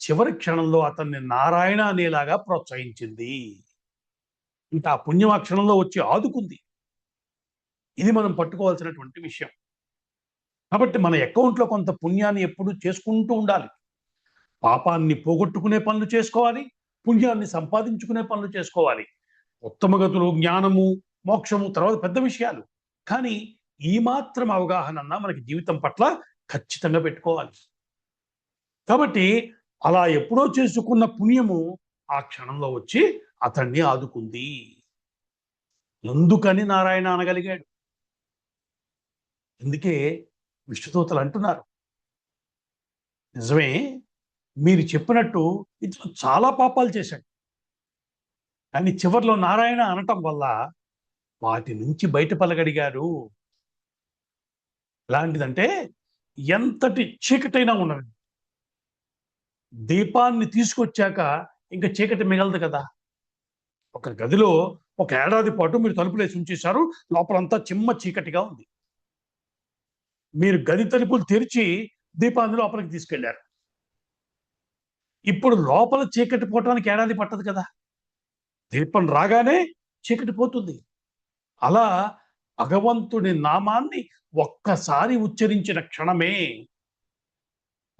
చివరి క్షణంలో అతన్ని నారాయణ అనేలాగా ప్రోత్సహించింది. ఇంకా ఆ పుణ్యం ఆ క్షణంలో వచ్చి ఆదుకుంది. ఇది మనం పట్టుకోవాల్సినటువంటి విషయం. కాబట్టి మన అకౌంట్లో కొంత పుణ్యాన్ని ఎప్పుడు చేసుకుంటూ ఉండాలి. పాపాన్ని పోగొట్టుకునే పనులు చేసుకోవాలి, పుణ్యాన్ని సంపాదించుకునే పనులు చేసుకోవాలి. ఉత్తమ గతులు, జ్ఞానము, మోక్షము తర్వాత పెద్ద విషయాలు. కానీ ఈ మాత్రం అవగాహన మనకి జీవితం పట్ల ఖచ్చితంగా పెట్టుకోవాలి. కాబట్టి అలా ఎప్పుడో చేసుకున్న పుణ్యము ఆ క్షణంలో వచ్చి అతన్ని ఆదుకుంది. ఎందుకని నారాయణ అనగలిగాడు? అందుకే విష్ణుదూతలు అంటున్నారు, నిజమే మీరు చెప్పినట్టు ఇతను చాలా పాపాలు చేశాడు, కానీ చివర్లో నారాయణ అనటం వల్ల వాటి నుంచి బయటపడగలిగాడు. ఎలాంటిదంటే ఎంతటి చీకటైనా ఉన్నది, దీపాన్ని తీసుకొచ్చాక ఇంకా చీకటి మిగలదు కదా. ఒక గదిలో ఒక ఏడాది పాటు మీరు తలుపులేసి ఉంచేశారు, లోపలంతా చిమ్మ చీకటిగా ఉంది. మీరు గది తలుపులు తెరిచి దీపాన్ని లోపలికి తీసుకెళ్లారు. ఇప్పుడు లోపల చీకటి పోవటానికి ఏడాది పట్టదు కదా, దీపం రాగానే చీకటి పోతుంది. అలా భగవంతుడి నామాన్ని ఒక్కసారి ఉచ్చరించిన క్షణమే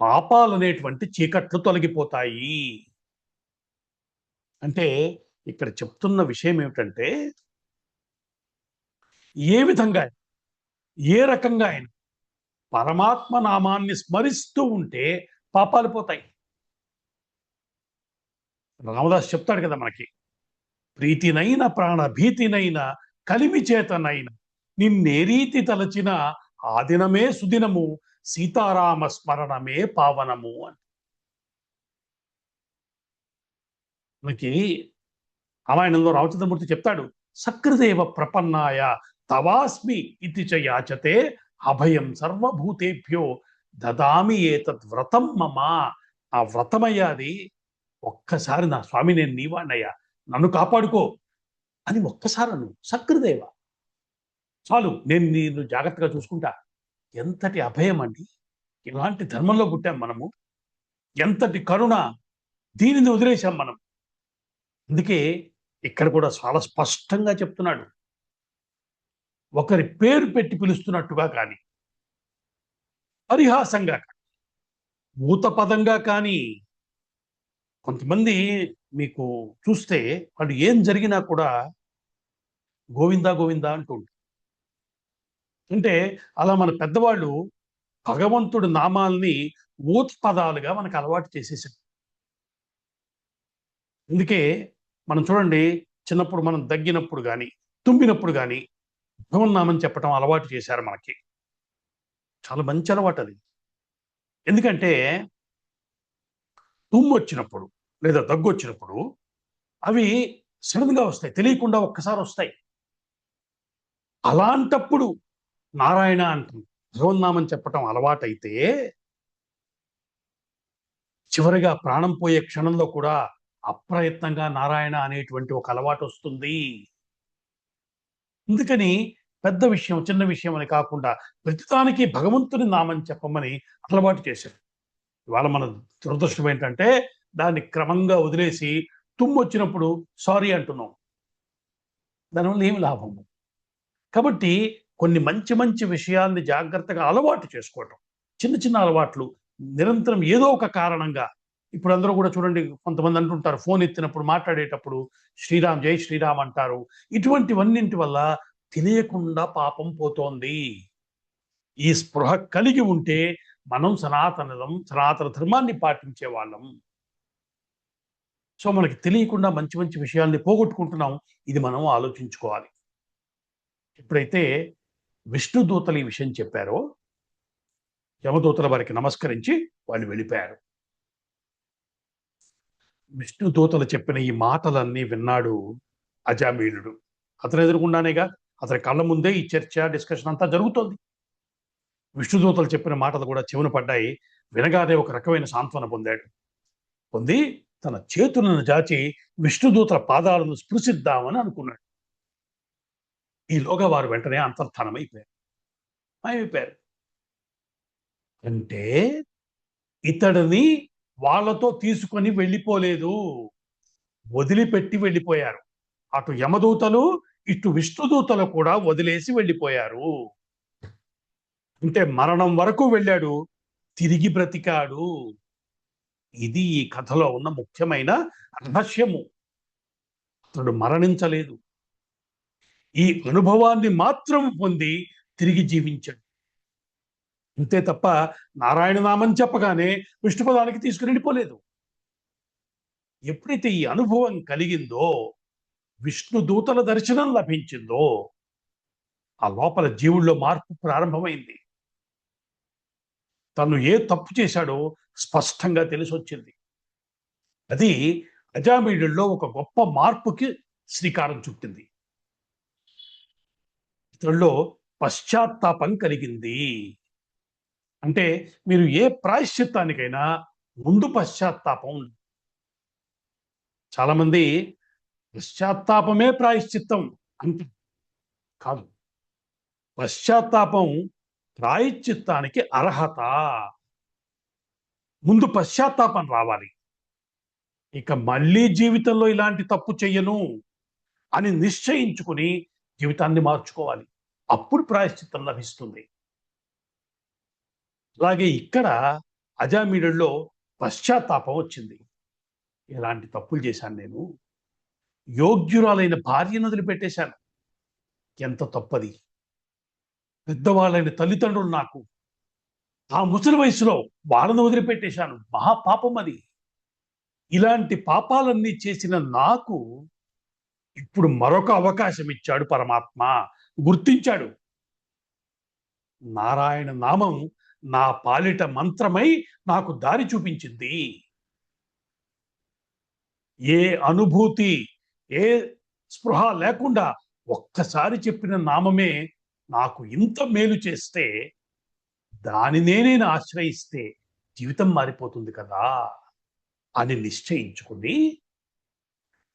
పాపాలనేటువంటి చీకట్లు తొలగిపోతాయి. అంటే ఇక్కడ చెప్తున్న విషయం ఏమిటంటే, ఏ విధంగా ఏ రకంగా ఆయన పరమాత్మ నామాన్ని స్మరిస్తూ ఉంటే పాపాలు పోతాయి. రామదాస్ చెప్తాడు కదా మనకి, ప్రీతినైన ప్రాణ భీతినైన కలిమి చేతనైన నిన్నేరీతి తలచిన ఆదినమే సుదినము సీతారామ స్మరణమే పావనము అని. మనకి రామాయణంలో రామచంద్రమూర్తి చెప్తాడు, సకృదేవ ప్రపన్నాయ తవాస్మి ఇతి చ యాచతే అభయం సర్వభూతేభ్యో దదామి ఏతద్ వ్రతం మమ. ఆ వ్రతమయ్యాది, ఒక్కసారి నా స్వామి నేను నీవాణ్ణయ్యా, నన్ను కాపాడుకో అని ఒక్కసారి అను, సకృదేవ చాలు, నేను నిన్ను జాగ్రత్తగా చూసుకుంటా. ఎంతటి అభయం అండి! ఇలాంటి ధర్మంలో పుట్టాం మనము. ఎంతటి కరుణ! దీనిని వదిలేశాం మనం. అందుకే ఇక్కడ కూడా చాలా స్పష్టంగా చెప్తున్నాడు, ఒకరి పేరు పెట్టి పిలుస్తున్నట్టుగా కానీ, పరిహాసంగా కానీ, భూతపదంగా కానీ. కొంతమంది మీకు చూస్తే వాళ్ళు ఏం జరిగినా కూడా గోవిందా గోవిందా అంటూ ఉంటారు. అంటే అలా మన పెద్దవాళ్ళు భగవంతుడి నామాల్ని ఊత పదాలుగా మనకు అలవాటు చేసేసారు. అందుకే మనం చూడండి, చిన్నప్పుడు మనం దగ్గినప్పుడు కానీ, తుమ్మినప్పుడు కానీ భగవన్నామని చెప్పడం అలవాటు చేశారు మనకి. చాలా మంచి అలవాటు అది. ఎందుకంటే తుమ్ము వచ్చినప్పుడు లేదా దగ్గు వచ్చినప్పుడు అవి సడన్గా వస్తాయి, తెలియకుండా ఒక్కసారి వస్తాయి. అలాంటప్పుడు నారాయణ అంటాం, భగవన్నామం చెప్పటం అలవాటైతే చివరిగా ప్రాణం పోయే క్షణంలో కూడా అప్రయత్నంగా నారాయణ అనేటువంటి ఒక అలవాటు వస్తుంది. అందుకని పెద్ద విషయం చిన్న విషయం అని కాకుండా ప్రతిదానికి భగవంతుని నామం చెప్పమని అలవాటు చేశారు. ఇవాళ మన దురదృష్టం ఏంటంటే దాన్ని క్రమంగా వదిలేసి తుమ్ము వచ్చినప్పుడు సారీ అంటున్నాం. దానివల్ల ఏమి లాభము? కాబట్టి కొన్ని మంచి మంచి విషయాల్ని జాగ్రత్తగా అలవాటు చేసుకోవటం, చిన్న చిన్న అలవాట్లు నిరంతరం ఏదో ఒక కారణంగా. ఇప్పుడు అందరూ కూడా చూడండి, కొంతమంది అంటుంటారు ఫోన్ ఎత్తినప్పుడు మాట్లాడేటప్పుడు శ్రీరామ్ జై శ్రీరామ్ అంటారు. ఇటువంటివన్నింటి వల్ల తెలియకుండా పాపం పోతోంది. ఈ స్పృహ కలిగి ఉంటే మనం సనాతన ధర్మాన్ని పాటించే వాళ్ళం. సో మనకి తెలియకుండా మంచి మంచి విషయాల్ని పోగొట్టుకుంటున్నాం. ఇది మనం ఆలోచించుకోవాలి. ఎప్పుడైతే విష్ణు దూతలు ఈ విషయం చెప్పారో, యమదూతల వారికి నమస్కరించి వాళ్ళు వెళ్ళిపోయారు. విష్ణు దూతలు చెప్పిన ఈ మాటలన్నీ విన్నాడు అజామీలుడు. అతను ఎదురుకుండానేగా, అతని కళ్ళ ముందే ఈ చర్చ, డిస్కషన్ అంతా జరుగుతోంది. విష్ణుదూతలు చెప్పిన మాటలు కూడా చెవున పడ్డాయి. వినగానే ఒక రకమైన సాంత్వన పొంది తన చేతులను జాచి విష్ణుదూతల పాదాలను స్పృశిద్దామని అనుకున్నాడు. ఈలోగా వారు వెంటనే అంతర్ధానమైపోయారు, మాయమైపోయారు. అంటే ఇతడిని వాళ్ళతో తీసుకొని వెళ్ళిపోలేదు, వదిలిపెట్టి వెళ్ళిపోయారు. అటు యమదూతలు, ఇటు విష్ణుదూతలు కూడా వదిలేసి వెళ్ళిపోయారు. అంటే మరణం వరకు వెళ్ళాడు, తిరిగి బ్రతికాడు. ఇది ఈ కథలో ఉన్న ముఖ్యమైన రహస్యము. అతడు మరణించలేదు, ఈ అనుభవాన్ని మాత్రం పొంది తిరిగి జీవించాడు. అంతే తప్ప నారాయణ నామం చెప్పగానే విష్ణుపదానికి తీసుకుని వెళ్ళిపోలేదు. ఎప్పుడైతే ఈ అనుభవం కలిగిందో, విష్ణు దూతల దర్శనం లభించిందో, ఆ లోపల జీవుల్లో మార్పు ప్రారంభమైంది. తను ఏ తప్పు చేశాడో స్పష్టంగా తెలిసొచ్చింది. అది అజామీయుడిలో ఒక గొప్ప మార్పుకి శ్రీకారం చుట్టింది. ఇతడిలో పశ్చాత్తాపం కలిగింది. అంటే మీరు ఏ ప్రాయశ్చిత్తానికైనా ముందు పశ్చాత్తాపం. చాలా మంది పశ్చాత్తాపమే ప్రాయశ్చిత్తం అంటే కాదు. పశ్చాత్తాపం ప్రాయశ్చిత్తానికి అర్హత. ముందు పశ్చాత్తాపం రావాలి. ఇక మళ్ళీ జీవితంలో ఇలాంటి తప్పు చెయ్యను అని నిశ్చయించుకుని జీవితాన్ని మార్చుకోవాలి. అప్పుడు ప్రాయశ్చిత్తం లభిస్తుంది. అలాగే ఇక్కడ అజామీయుడిలో పశ్చాత్తాపం వచ్చింది. ఎలాంటి తప్పులు చేశాను నేను, యోగ్యురాలైన భార్యను వదిలిపెట్టేశాను, ఎంత తప్పది. పెద్దవాళ్ళైన తల్లిదండ్రులు నాకు, ఆ ముసలి వయసులో వాళ్ళను వదిలిపెట్టేశాను, మహాపాపం అది. ఇలాంటి పాపాలన్నీ చేసిన నాకు ఇప్పుడు మరొక అవకాశం ఇచ్చాడు పరమాత్మ. గుర్తించాడు. నారాయణ నామం నా పాలిట మంత్రమై నాకు దారి చూపించింది. ఏ అనుభూతి, ఏ స్పృహ లేకుండా ఒక్కసారి చెప్పిన నామమే నాకు ఇంత మేలు చేస్తే, దానినే నేను ఆశ్రయిస్తే జీవితం మారిపోతుంది కదా అని నిశ్చయించుకుని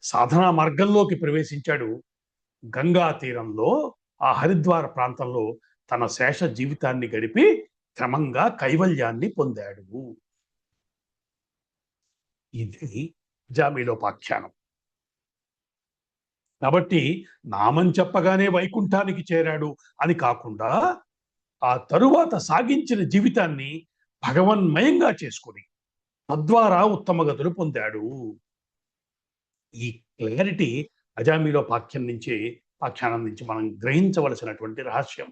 సాధనా మార్గంలోకి ప్రవేశించాడు. గంగా తీరంలో, ఆ హరిద్వార ప్రాంతంలో తన శేష జీవితాన్ని గడిపి క్రమంగా కైవల్యాన్ని పొందాడు. ఇది జామీలోపాఖ్యానం. కాబట్టి నామం చెప్పగానే వైకుంఠానికి చేరాడు అని కాకుండా, ఆ తరువాత సాగించిన జీవితాన్ని భగవన్మయంగా చేసుకుని తద్వారా ఉత్తమ గతులు పొందాడు. ఈ క్లారిటీ పాఖ్యానం నుంచి మనం గ్రహించవలసినటువంటి రహస్యం.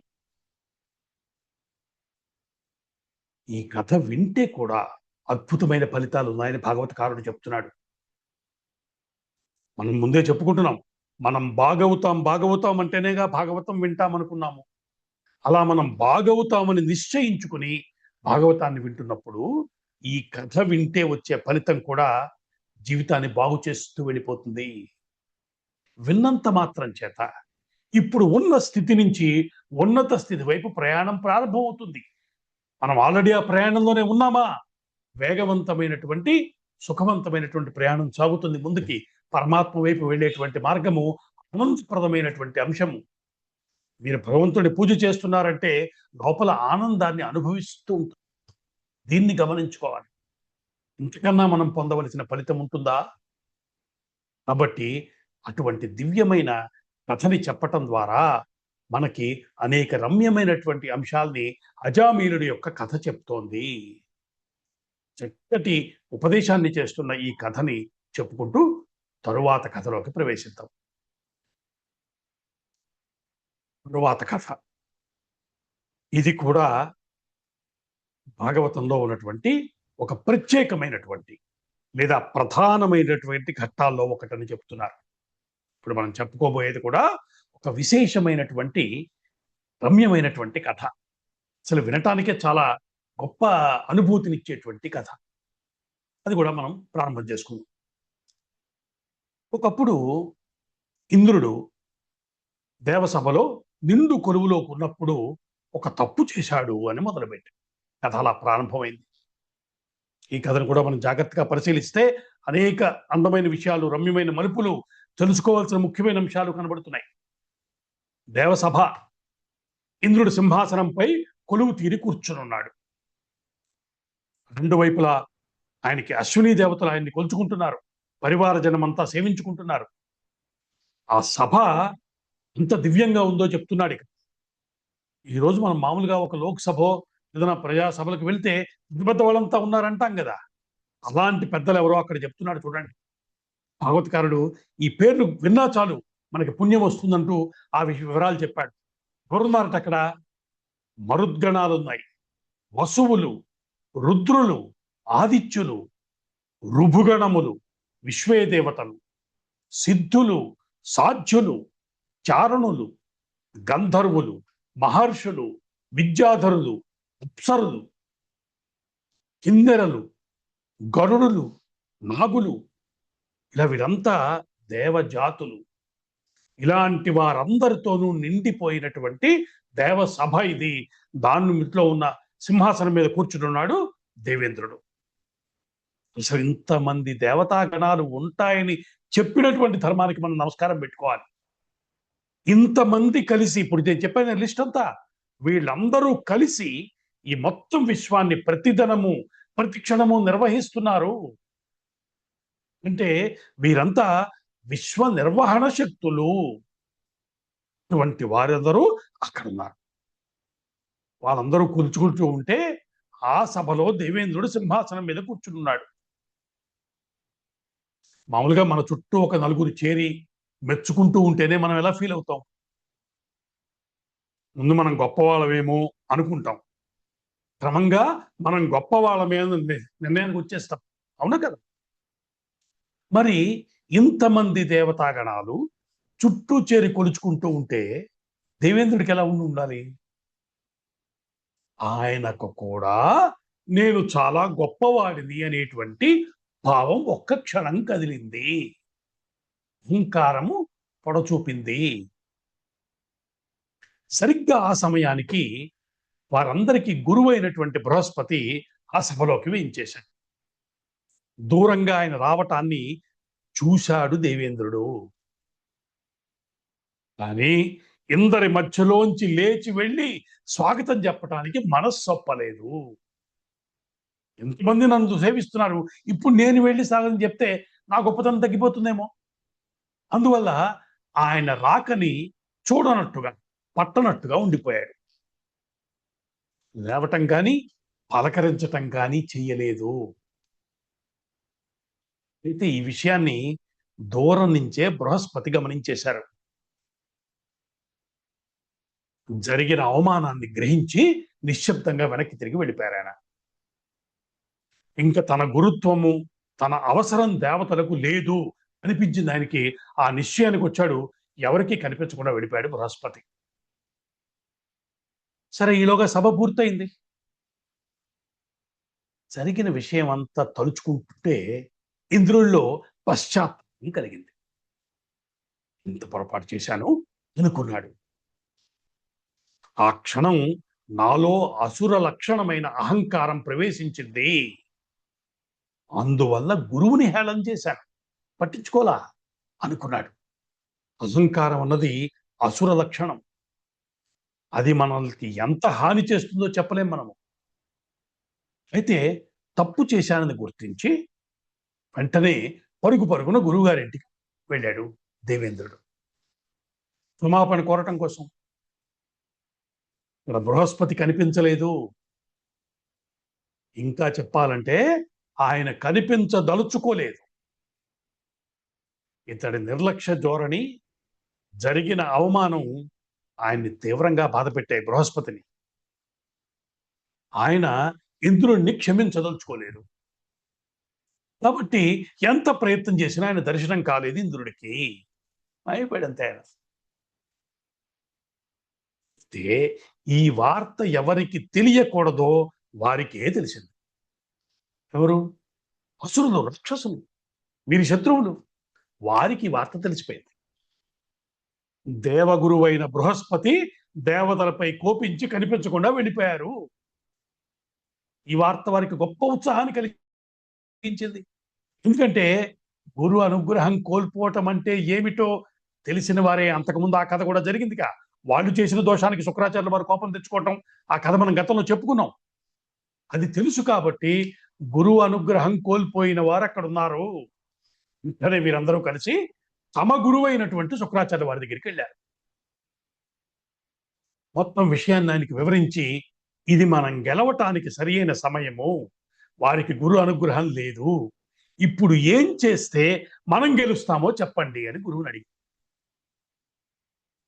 ఈ కథ వింటే కూడా అద్భుతమైన ఫలితాలు ఉన్నాయని భాగవతకారుడు చెప్తున్నాడు. మనం ముందే చెప్పుకుంటున్నాం, మనం బాగవుతాం అంటేనేగా భాగవతం వింటామనుకున్నాము. అలా మనం బాగవుతామని నిశ్చయించుకుని భాగవతాన్ని వింటున్నప్పుడు ఈ కథ వింటే వచ్చే ఫలితం కూడా జీవితాన్ని బాగు చేస్తూ వెళ్ళిపోతుంది. విన్నంత మాత్రం చేత ఇప్పుడు ఉన్న స్థితి నుంచి ఉన్నత స్థితి వైపు ప్రయాణం ప్రారంభమవుతుంది. మనం ఆల్రెడీ ఆ ప్రయాణంలోనే ఉన్నామా? వేగవంతమైనటువంటి, సుఖవంతమైనటువంటి ప్రయాణం సాగుతుంది ముందుకి. పరమాత్మ వైపు వెళ్ళేటువంటి మార్గము ఆనందప్రదమైనటువంటి అంశము. మీరు భగవంతుడి పూజ చేస్తున్నారంటే లోపల ఆనందాన్ని అనుభవిస్తూ ఉంటారు. దీన్ని గమనించుకోవాలి. ఇంతకన్నా మనం పొందవలసిన ఫలితం ఉంటుందా? కాబట్టి అటువంటి దివ్యమైన కథని చెప్పటం ద్వారా మనకి అనేక రమ్యమైనటువంటి అంశాల్ని అజామీలుడి యొక్క కథ చెప్తోంది. చక్కటి ఉపదేశాన్ని చేస్తున్న ఈ కథని చెప్పుకుంటూ తరువాత కథలోకి ప్రవేశిద్దాం. తరువాత కథ. ఇది కూడా భాగవతంలో ఉన్నటువంటి ఒక ప్రత్యేకమైనటువంటి లేదా ప్రధానమైనటువంటి ఘట్టాల్లో ఒకటని చెప్తున్నారు. ఇప్పుడు మనం చెప్పుకోబోయేది కూడా ఒక విశేషమైనటువంటి రమ్యమైనటువంటి కథ. అసలు వినటానికే చాలా గొప్ప అనుభూతినిచ్చేటువంటి కథ. అది కూడా మనం ప్రారంభం చేసుకుందాం. ఒకప్పుడు ఇంద్రుడు దేవసభలో నిండు కొలువులో ఉన్నప్పుడు ఒక తప్పు చేశాడు అని మొదలుపెట్టి కథ అలా ప్రారంభమైంది. ఈ కథను కూడా మనం జాగ్రత్తగా పరిశీలిస్తే అనేక అందమైన విషయాలు, రమ్యమైన మలుపులు, తెలుసుకోవాల్సిన ముఖ్యమైన అంశాలు కనబడుతున్నాయి. దేవసభ, ఇంద్రుడు సింహాసనంపై కొలువు తీరి కూర్చునున్నాడు. రెండు వైపులా ఆయనకి అశ్విని దేవతలు ఆయన్ని కొలుచుకుంటున్నారు. పరివార జనమంతా సేవించుకుంటున్నారు. ఆ సభ ఎంత దివ్యంగా ఉందో చెప్తున్నాడు. ఇక ఈరోజు మనం మామూలుగా ఒక లోక్సభ ఏదైనా ప్రజాసభలకు వెళ్తే పెద్ద వాళ్ళంతా ఉన్నారంటాం కదా, అలాంటి పెద్దలు ఎవరో అక్కడ చెప్తున్నాడు. చూడండి, భాగవతకారుడు ఈ పేర్లు విన్నా చాలు మనకి పుణ్యం వస్తుందంటూ ఆ వివరాలు చెప్పాడు. ఎవరున్నారట అక్కడ? మరుద్గణాలు ఉన్నాయి, వసువులు, రుద్రులు, ఆదిత్యులు, రుభుగణములు, విశ్వేదేవతలు, సిద్ధులు, సాధ్యులు, చారణులు, గంధర్వులు, మహర్షులు, విద్యాధరులు, అప్సరులు, కిన్నెరలు, గరుడులు, నాగులు, ఇలా వీరంతా దేవజాతులు. ఇలాంటి వారందరితోనూ నిండిపోయినటువంటి దేవసభ ఇది. దాని మిట్లో ఉన్న సింహాసనం మీద కూర్చున్నాడు దేవేంద్రుడు. అసలు ఇంతమంది దేవతాగణాలు ఉంటాయని చెప్పినటువంటి ధర్మానికి మనం నమస్కారం పెట్టుకోవాలి. ఇంతమంది కలిసి, ఇప్పుడు నేను చెప్పిన లిస్ట్ అంతా, వీళ్ళందరూ కలిసి ఈ మొత్తం విశ్వాన్ని ప్రతిదినము ప్రతి క్షణము నిర్వహిస్తున్నారు. అంటే వీరంతా విశ్వ నిర్వహణ శక్తులు. ఇటువంటి వారందరూ అక్కడ ఉన్నారు. వాళ్ళందరూ కూర్చుకుంటూ ఉంటే ఆ సభలో దేవేంద్రుడు సింహాసనం మీద కూర్చున్నాడు. మామూలుగా మన చుట్టూ ఒక నలుగురు చేరి మెచ్చుకుంటూ ఉంటేనే మనం ఎలా ఫీల్ అవుతాం? ముందు మనం గొప్పవాళ్ళమేమో అనుకుంటాం, క్రమంగా మనం గొప్పవాళ్ళమే నిర్ణయానికి వచ్చేస్తాం. అవునా కదా? మరి ఇంతమంది దేవతాగణాలు చుట్టూ చేరి కొలుచుకుంటూ ఉంటే దేవేంద్రుడికి ఎలా ఉండాలి? ఆయనకు కూడా నేను చాలా గొప్పవాడిని అనేటువంటి భావం ఒక్క క్షణం కదిలింది. అహంకారము పొడచూపింది. సరిగ్గా ఆ సమయానికి వారందరికీ గురువైనటువంటి బృహస్పతి ఆ సభలోకి వేయించేశాడు. దూరంగా ఆయన రావటాన్ని చూశాడు దేవేంద్రుడు. కానీ ఇందరి మధ్యలోంచి లేచి వెళ్ళి స్వాగతం చెప్పటానికి మనస్సొప్పలేదు. ఎంతమంది నన్ను సేవిస్తున్నారు, ఇప్పుడు నేను వెళ్ళి స్వాగతం చెప్తే నా గొప్పతనం తగ్గిపోతుందేమో. అందువల్ల ఆయన రాకని చూడనట్టుగా, పట్టనట్టుగా ఉండిపోయాడు. లేవటం కానీ పలకరించటం కానీ చెయ్యలేదు. అయితే ఈ విషయాన్ని దూరం నుంచే బృహస్పతి గమనించేశారు. జరిగిన అవమానాన్ని గ్రహించి నిశ్శబ్దంగా వెనక్కి తిరిగి వెళ్ళిపోయారు ఆయన. ఇంకా తన గురుత్వము, తన అవసరం దేవతలకు లేదు అనిపించింది ఆయనకి. ఆ నిశ్చయానికి వచ్చాడు. ఎవరికీ కనిపించకుండా వెళ్ళిపోయాడు బృహస్పతి. సరే, ఈలోగా సభ పూర్తయింది. జరిగిన విషయం అంతా తలుచుకుంటుంటే ఇంద్రుల్లో పశ్చాత్తాపం కలిగింది. ఇంత పొరపాటు చేశాను అనుకున్నాడు. ఆ క్షణం నాలో అసుర లక్షణమైన అహంకారం ప్రవేశించింది. అందువల్ల గురువుని హేళన చేశాను, పట్టించుకోలా అనుకున్నాడు. అహంకారం అన్నది అసుర లక్షణం. అది మనల్ని ఎంత హాని చేస్తుందో చెప్పలేం మనము. అయితే తప్పు చేశానని గుర్తించి వెంటనే పరుగు పరుగున గురువుగారింటికి వెళ్ళాడు దేవేంద్రుడు క్షమాపణ కోరటం కోసం. ఇక్కడ బృహస్పతి కనిపించలేదు. ఇంకా చెప్పాలంటే ఆయన కనిపించదలుచుకోలేదు. ఇతడి నిర్లక్ష్య ధోరణి, జరిగిన అవమానం ఆయన్ని తీవ్రంగా బాధపెట్టాయి బృహస్పతిని. ఆయన ఇంద్రుణ్ణి క్షమించదలుచుకోలేరు. కాబట్టి ఎంత ప్రయత్నం చేసినా ఆయన దర్శనం కాలేదు ఇంద్రుడికి. అయిపోయాడు అంతే ఆయన. అయితే ఈ వార్త ఎవరికి తెలియకూడదో వారికే తెలిసింది. ఎవరు? అసురులు, రాక్షసులు, వీరి శత్రువులు. వారికి ఈ వార్త తెలిసిపోయింది. దేవగురువైన బృహస్పతి దేవతలపై కోపించి కనిపించకుండా వెళ్ళిపోయారు. ఈ వార్త వారికి గొప్ప ఉత్సాహాన్ని కలిగించింది. ఎందుకంటే గురు అనుగ్రహం కోల్పోవటం అంటే ఏమిటో తెలిసిన వారే. అంతకుముందు ఆ కథ కూడా జరిగిందిగా. వాళ్ళు చేసిన దోషానికి శుక్రాచార్యుల వారు కోపం తెచ్చుకోవటం, ఆ కథ మనం గతంలో చెప్పుకున్నాం. అది తెలుసు కాబట్టి గురువు అనుగ్రహం కోల్పోయిన వారు అక్కడ ఉన్నారు. వెంటనే వీరందరూ కలిసి తమ గురువు అయినటువంటి శుక్రాచార్య వారి దగ్గరికి వెళ్ళారు. మొత్తం విషయాన్ని ఆయనకి వివరించి, ఇది మనం గెలవటానికి సరియైన సమయము, వారికి గురు అనుగ్రహం లేదు, ఇప్పుడు ఏం చేస్తే మనం గెలుస్తామో చెప్పండి అని గురువుని అడిగి.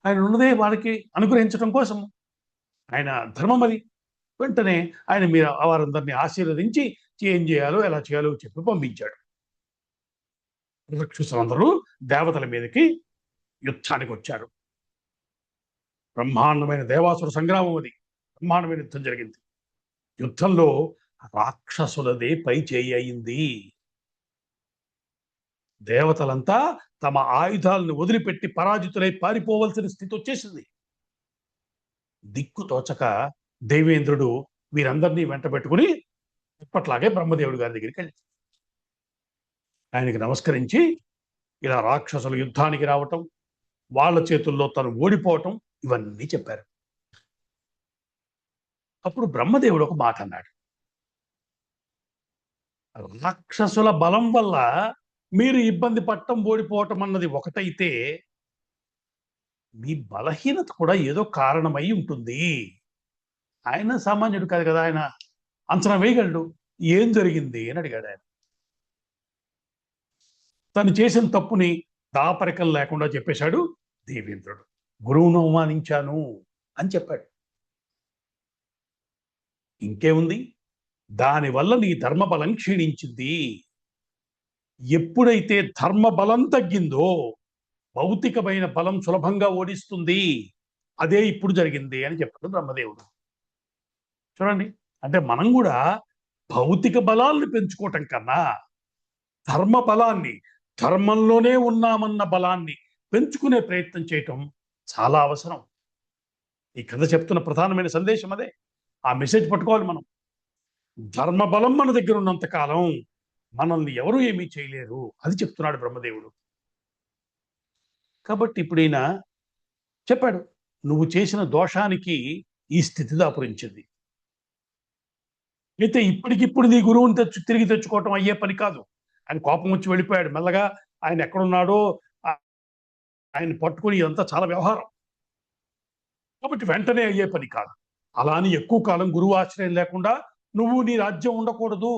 ఆయన ఉన్నదే వాళ్ళకి అనుగ్రహించడం కోసం. ఆయన ధర్మం అది. వెంటనే ఆయన మీరు వారందరినీ ఆశీర్వదించి ఏం చేయాలో ఎలా చేయాలో చెప్పి పంపించాడు. రాక్షసులందరూ దేవతల మీదకి యుద్ధానికి వచ్చారు. బ్రహ్మాండమైన దేవాసుర సంగ్రామం అది. బ్రహ్మాండమైన యుద్ధం జరిగింది. యుద్ధంలో రాక్షసులదే పై చేయి అయింది. దేవతలంతా తమ ఆయుధాలను వదిలిపెట్టి పరాజితులై పారిపోవలసిన స్థితి వచ్చేసింది. దిక్కు తోచక దేవేంద్రుడు వీరందరినీ వెంట పెట్టుకుని ఇప్పట్లాగే బ్రహ్మదేవుడి గారి దగ్గరికి వెళ్ళి ఆయనకి నమస్కరించి, ఇలా రాక్షసులు యుద్ధానికి రావటం, వాళ్ళ చేతుల్లో తను ఓడిపోవటం, ఇవన్నీ చెప్పారు. అప్పుడు బ్రహ్మదేవుడు ఒక మాట అన్నాడు. రాక్షసుల బలం వల్ల మీరు ఇబ్బంది పడటం, ఓడిపోవటం అన్నది ఒకటైతే, మీ బలహీనత కూడా ఏదో కారణమై ఉంటుంది. ఆయన సామాన్యుడు కాదు కదా, ఆయన అంచనా వేయగలడు. ఏం జరిగింది అని అడిగాడు ఆయన. తను చేసిన తప్పుని దాపరికం లేకుండా చెప్పేశాడు దేవేంద్రుడు. గురువును అవమానించాను అని చెప్పాడు. ఇంకేముంది, దానివల్ల నీ ధర్మబలం క్షీణించింది. ఎప్పుడైతే ధర్మబలం తగ్గిందో భౌతికమైన బలం సులభంగా ఓడిస్తుంది. అదే ఇప్పుడు జరిగింది అని చెప్పాడు బ్రహ్మదేవుడు. చూడండి, అంటే మనం కూడా భౌతిక బలాలను పెంచుకోవటం కన్నా ధర్మ బలాన్ని, ధర్మంలోనే ఉన్నామన్న బలాన్ని పెంచుకునే ప్రయత్నం చేయటం చాలా అవసరం. ఈ కథ చెప్తున్న ప్రధానమైన సందేశం అదే. ఆ మెసేజ్ పట్టుకోవాలి మనం. ధర్మ బలం మన దగ్గర ఉన్నంత కాలం మనల్ని ఎవరు ఏమీ చేయలేరు, అది చెప్తున్నాడు బ్రహ్మదేవుడు. కాబట్టి ఇప్పుడు ఈయన చెప్పాడు, నువ్వు చేసిన దోషానికి ఈ స్థితి దాపురించింది. అయితే ఇప్పటికిప్పుడు నీ గురువుని తిరిగి తెచ్చుకోవటం అయ్యే పని కాదు. ఆయన కోపం వచ్చి వెళ్ళిపోయాడు. మెల్లగా ఆయన ఎక్కడున్నాడో ఆయన పట్టుకుని ఇదంతా చాలా వ్యవహారం. కాబట్టి వెంటనే అయ్యే పని కాదు. అలా అని ఎక్కువ కాలం గురువు ఆశ్రయం లేకుండా నువ్వు నీ రాజ్యం ఉండకూడదు.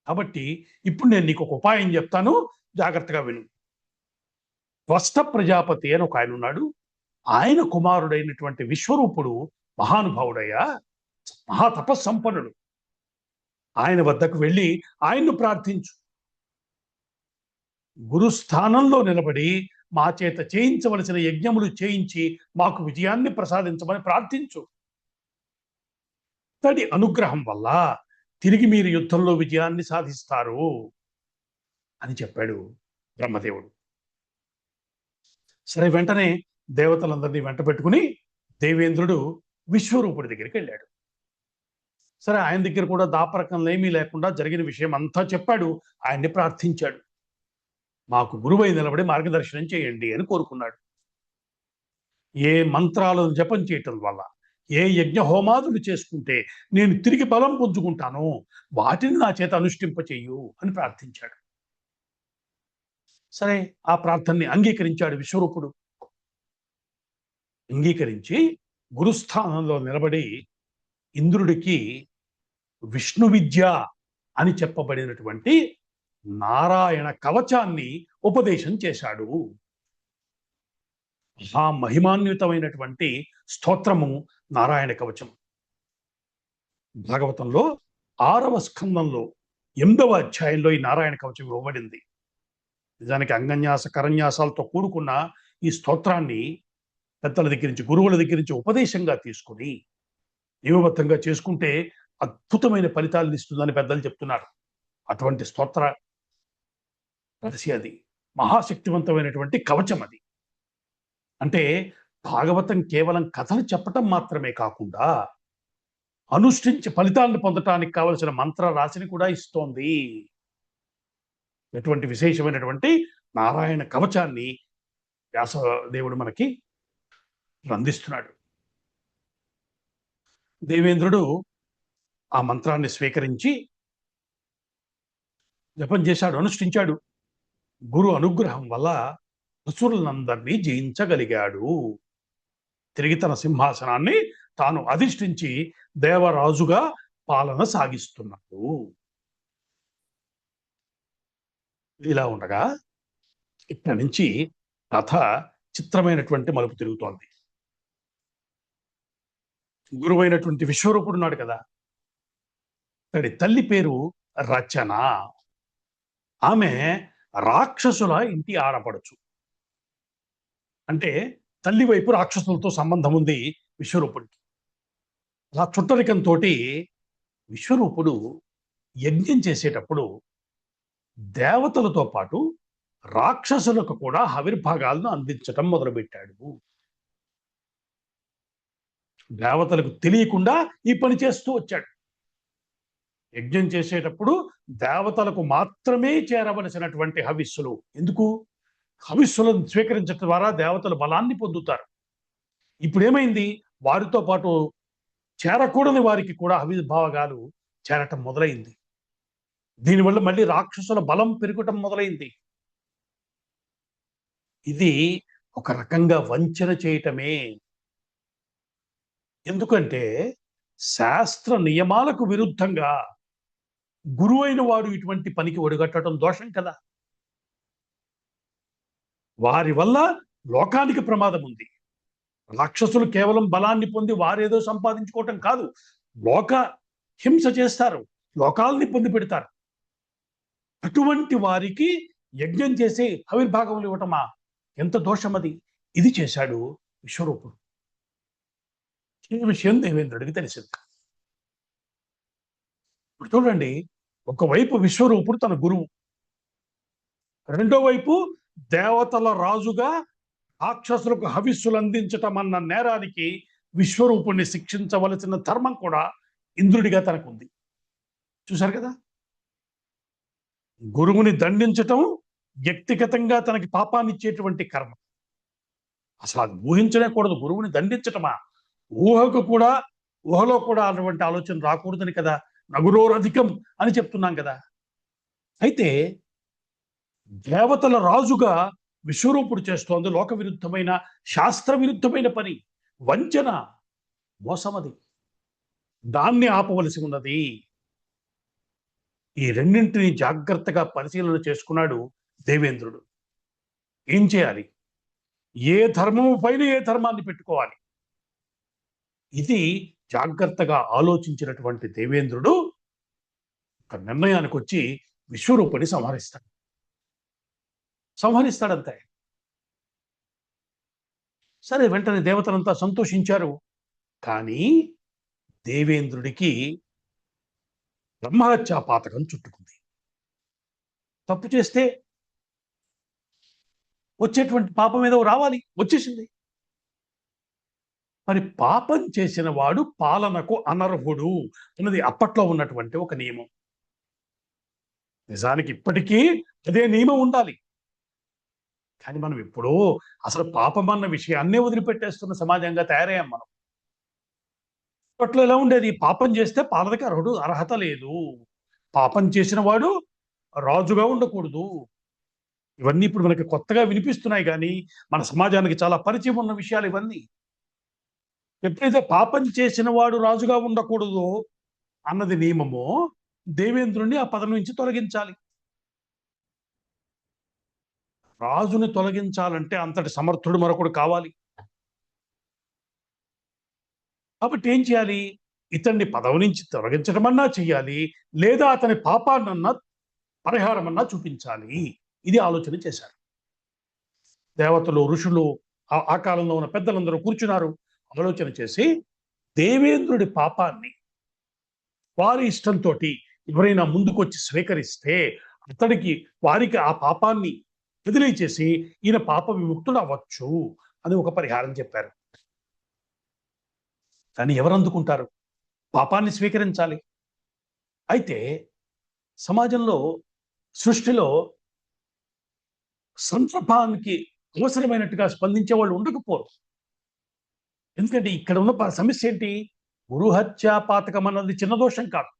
కాబట్టి ఇప్పుడు నేను నీకు ఒక ఉపాయం చెప్తాను, జాగ్రత్తగా విను. త్వష్ట ప్రజాపతి అని ఒక ఆయన ఉన్నాడు. ఆయన కుమారుడైనటువంటి విశ్వరూపుడు మహానుభావుడయ్యా, మహాతపస్సంపన్నుడు. ఆయన వద్దకు వెళ్ళి ఆయన్ను ప్రార్థించు. గురుస్థానంలో నిలబడి మా చేత చేయించవలసిన యజ్ఞములు చేయించి మాకు విజయాన్ని ప్రసాదించమని ప్రార్థించు. తడి అనుగ్రహం వల్ల తిరిగి మీరు యుద్ధంలో విజయాన్ని సాధిస్తారు అని చెప్పాడు బ్రహ్మదేవుడు. సరే, వెంటనే దేవతలందరినీ వెంట పెట్టుకుని దేవేంద్రుడు విశ్వరూపుడి దగ్గరికి వెళ్ళాడు. సరే, ఆయన దగ్గర కూడా దాపరకంలో ఏమీ లేకుండా జరిగిన విషయం అంతా చెప్పాడు. ఆయన్ని ప్రార్థించాడు. మాకు గురువై నిలబడి మార్గదర్శనం చేయండి అని కోరుకున్నాడు. ఏ మంత్రాలను జపం చేయటం వల్ల, ఏ యజ్ఞ హోమాదులు చేసుకుంటే నేను తిరిగి బలం పుంజుకుంటానో వాటిని నా చేత అనుష్ఠింపచేయు అని ప్రార్థించాడు. సరే, ఆ ప్రార్థనని అంగీకరించాడు విశ్వరూపుడు. అంగీకరించి గురుస్థానంలో నిలబడి ఇంద్రుడికి విష్ణు విద్య అని చెప్పబడినటువంటి నారాయణ కవచాన్ని ఉపదేశం చేశాడు. మహిమాన్వితమైనటువంటి స్తోత్రము నారాయణ కవచం. భాగవతంలో 6వ స్కందంలో 8వ అధ్యాయంలో ఈ నారాయణ కవచం ఇవ్వబడింది. నిజానికి అంగన్యాస కరన్యాసాలతో కూడుకున్న ఈ స్తోత్రాన్ని పెద్దల దగ్గర నుంచి, గురువుల దగ్గర నుంచి ఉపదేశంగా తీసుకుని నియమబద్ధంగా చేసుకుంటే అద్భుతమైన ఫలితాలను ఇస్తుందని పెద్దలు చెప్తున్నారు. అటువంటి స్తోత్ర రహస్య అది మహాశక్తివంతమైనటువంటి కవచం అది. అంటే భాగవతం కేవలం కథలు చెప్పటం మాత్రమే కాకుండా అనుష్ఠించి ఫలితాలను పొందటానికి కావలసిన మంత్ర రాశిని కూడా ఇస్తోంది. ఎటువంటి విశేషమైనటువంటి నారాయణ కవచాన్ని వ్యాసదేవుడు మనకి అందిస్తున్నాడు. దేవేంద్రుడు ఆ మంత్రాన్ని స్వీకరించి జపం చేశాడు, అనుష్ఠించాడు. గురు అనుగ్రహం వల్ల అసురులందరినీ జయించగలిగాడు. తిరిగి తన సింహాసనాన్ని తాను అధిష్ఠించి దేవరాజుగా పాలన సాగిస్తున్నాడు. ఇలా ఉండగా ఇక్కడి నుంచి కథ చిత్రమైనటువంటి మలుపు తిరుగుతోంది. గురువైనటువంటి విశ్వరూపుడు ఉన్నాడు కదా, అతడి తల్లి పేరు రచన. ఆమె రాక్షసుల ఇంటి ఆడపడుచు. అంటే తల్లి వైపు రాక్షసులతో సంబంధం ఉంది విశ్వరూపుడికి. అలా చుట్టరికంతో విశ్వరూపుడు యజ్ఞం చేసేటప్పుడు దేవతలతో పాటు రాక్షసులకు కూడా ఆవిర్భాగాలను అందించటం మొదలుపెట్టాడు. దేవతలకు తెలియకుండా ఈ పని చేస్తూ వచ్చాడు. యజ్ఞం చేసేటప్పుడు దేవతలకు మాత్రమే చేరవలసినటువంటి హవిస్సులు. ఎందుకు? హవిస్సులను స్వీకరించడం ద్వారా దేవతలు బలాన్ని పొందుతారు. ఇప్పుడు ఏమైంది? వారితో పాటు చేరకూడని వారికి కూడా ఆవిర్భాగాలు చేరటం మొదలైంది. దీనివల్ల మళ్ళీ రాక్షసుల బలం పెరగటం మొదలైంది. ఇది ఒక రకంగా వంచన చేయటమే. ఎందుకంటే శాస్త్ర నియమాలకు విరుద్ధంగా గురువైన వాడు ఇటువంటి పనికి ఒడిగట్టడం దోషం కదా. వారి వల్ల లోకానికి ప్రమాదం ఉంది. రాక్షసులు కేవలం బలాన్ని పొంది వారేదో సంపాదించుకోవటం కాదు, లోక హింస చేస్తారు, లోకాలని పొంది పెడతారు. అటువంటి వారికి యజ్ఞం చేసి ఆవిర్భాగములు ఇవ్వటమా? ఎంత దోషం అది. ఇది చేశాడు విశ్వరూపుడు. ఈ విషయం దేవేంద్రుడికి తెలిసింది. ఇప్పుడు చూడండి, ఒకవైపు విశ్వరూపుడు తన గురువు, రెండో వైపు దేవతల రాజుగా రాక్షసులకు హవిస్సులు అందించటం అన్న నేరానికి విశ్వరూపుణ్ణి శిక్షించవలసిన ధర్మం కూడా ఇంద్రుడిగా తనకుంది. చూశారు కదా, గురువుని దండించటం వ్యక్తిగతంగా తనకి పాపాన్ని ఇచ్చేటువంటి కర్మ. అసలు అది ఊహించనే కూడదు. గురువుని దండించటమా? ఊహలో కూడా అటువంటి ఆలోచన రాకూడదని కదా నగురోరధికం అని చెప్తున్నాం కదా. అయితే దేవతల రాజుగా విశ్వరూపుడు చేస్తోంది లోక విరుద్ధమైన, శాస్త్ర విరుద్ధమైన పని, వంచన, మోసమది. దాన్ని ఆపవలసి ఉన్నది. ఈ రెండింటిని జాగ్రత్తగా పరిశీలన చేసుకున్నాడు దేవేంద్రుడు. ఏం చేయాలి? ఏ ధర్మము పైన ఏ ధర్మాన్ని పెట్టుకోవాలి? ఇది జాగ్రత్తగా ఆలోచించినటువంటి దేవేంద్రుడు ఒక నిర్ణయానికి వచ్చి విశ్వరూపుని సంహరిస్తాడంతే. సరే, వెంటనే దేవతలంతా సంతోషించారు. కానీ దేవేంద్రుడికి బ్రహ్మహత్యా పాతకం చుట్టుకుంది. తప్పు చేస్తే వచ్చేటువంటి పాపం ఏదో రావాలి, వచ్చేసింది. మరి పాపం చేసిన వాడు పాలనకు అనర్హుడు అన్నది అప్పట్లో ఉన్నటువంటి ఒక నియమం. నిజానికి ఇప్పటికీ అదే నియమం ఉండాలి. కానీ మనం ఎప్పుడో అసలు పాపం అన్న విషయాన్నే వదిలిపెట్టేస్తున్న సమాజంగా తయారయ్యాం మనం. అప్పట్లో ఎలా ఉండేది? పాపం చేస్తే పాలనకి అర్హత లేదు, పాపం చేసిన వాడు రాజుగా ఉండకూడదు. ఇవన్నీ ఇప్పుడు మనకి కొత్తగా వినిపిస్తున్నాయి, కానీ మన సమాజానికి చాలా పరిచయం ఉన్న విషయాలు ఇవన్నీ. ఎప్పుడైతే పాపం చేసిన వాడు రాజుగా ఉండకూడదు అన్నది నియమమో, దేవేంద్రుణ్ణి ఆ పదవి నుంచి తొలగించాలి. రాజుని తొలగించాలంటే అంతటి సమర్థుడు మరొకడు కావాలి. కాబట్టి ఏం చేయాలి? ఇతన్ని పదవి నుంచి తొలగించడమన్నా చెయ్యాలి, లేదా అతని పాపాన్నన్నా పరిహారమన్నా చూపించాలి. ఇది ఆలోచన చేశారు. దేవతలు, ఋషులు, ఆ కాలంలో ఉన్న పెద్దలందరూ కూర్చున్నారు. ఆలోచన చేసి దేవేంద్రుడి పాపాన్ని వారి ఇష్టంతోటి ఎవరైనా ముందుకొచ్చి స్వీకరిస్తే అతడికి వారికి ఆ పాపాన్ని వదిలేచేసి ఈయన పాప విముక్తుడు అవ్వచ్చు అని ఒక పరిహారం చెప్పారు. కానీ ఎవరు అందుకుంటారు? పాపాన్ని స్వీకరించాలి. అయితే సమాజంలో, సృష్టిలో సందర్భానికి అవసరమైనట్టుగా స్పందించే వాళ్ళు ఉండకపోరు. ఎందుకంటే ఇక్కడ ఉన్న సమస్య ఏంటి? గురుహత్యా పాతకం అన్నది చిన్న దోషం కాదు.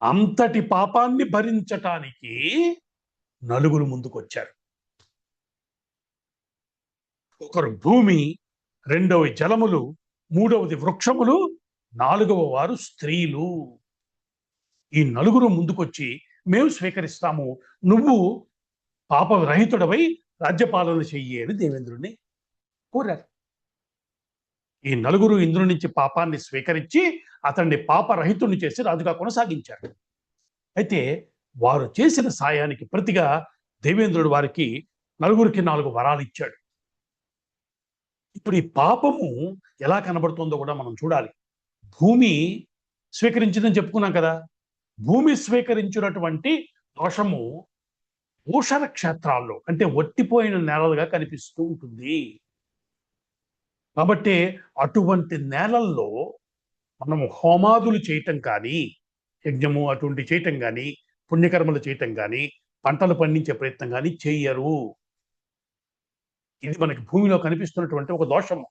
అంతటి పాపాన్ని భరించటానికి నలుగురు ముందుకొచ్చారు. ఒకరు భూమి, రెండవది జలములు, మూడవది వృక్షములు, నాలుగవ వారు స్త్రీలు. ఈ నలుగురు ముందుకొచ్చి మేము స్వీకరిస్తాము, నువ్వు పాపరహితుడవై రాజ్యపాలన చెయ్యి అని దేవేంద్రుడిని కోరారు. ఈ నలుగురు ఇంద్రుడి నుంచి పాపాన్ని స్వీకరించి అతన్ని పాపరహితుడిని చేసి రాజుగా కొనసాగించారు. అయితే వారు చేసిన సాయానికి ప్రతిగా దేవేంద్రుడు వారికి నలుగురికి 4 వరాలు ఇచ్చాడు. ఇప్పుడు ఈ పాపము ఎలా కనబడుతుందో కూడా మనం చూడాలి. భూమి స్వీకరించిందని చెప్పుకున్నాం కదా. భూమి స్వీకరించినటువంటి దోషము ఊషర క్షేత్రాల్లో అంటే ఒట్టిపోయిన నేలలుగా కనిపిస్తూ ఉంటుంది. కాబట్టి అటువంటి నేలల్లో మనము హోమాదులు చేయటం కానీ, యజ్ఞము అటువంటి చేయటం కానీ, పుణ్యకర్మలు చేయటం కానీ, పంటలు పండించే ప్రయత్నం కానీ చెయ్యరు. ఇది మనకి భూమిలో కనిపిస్తున్నటువంటి ఒక దోషము.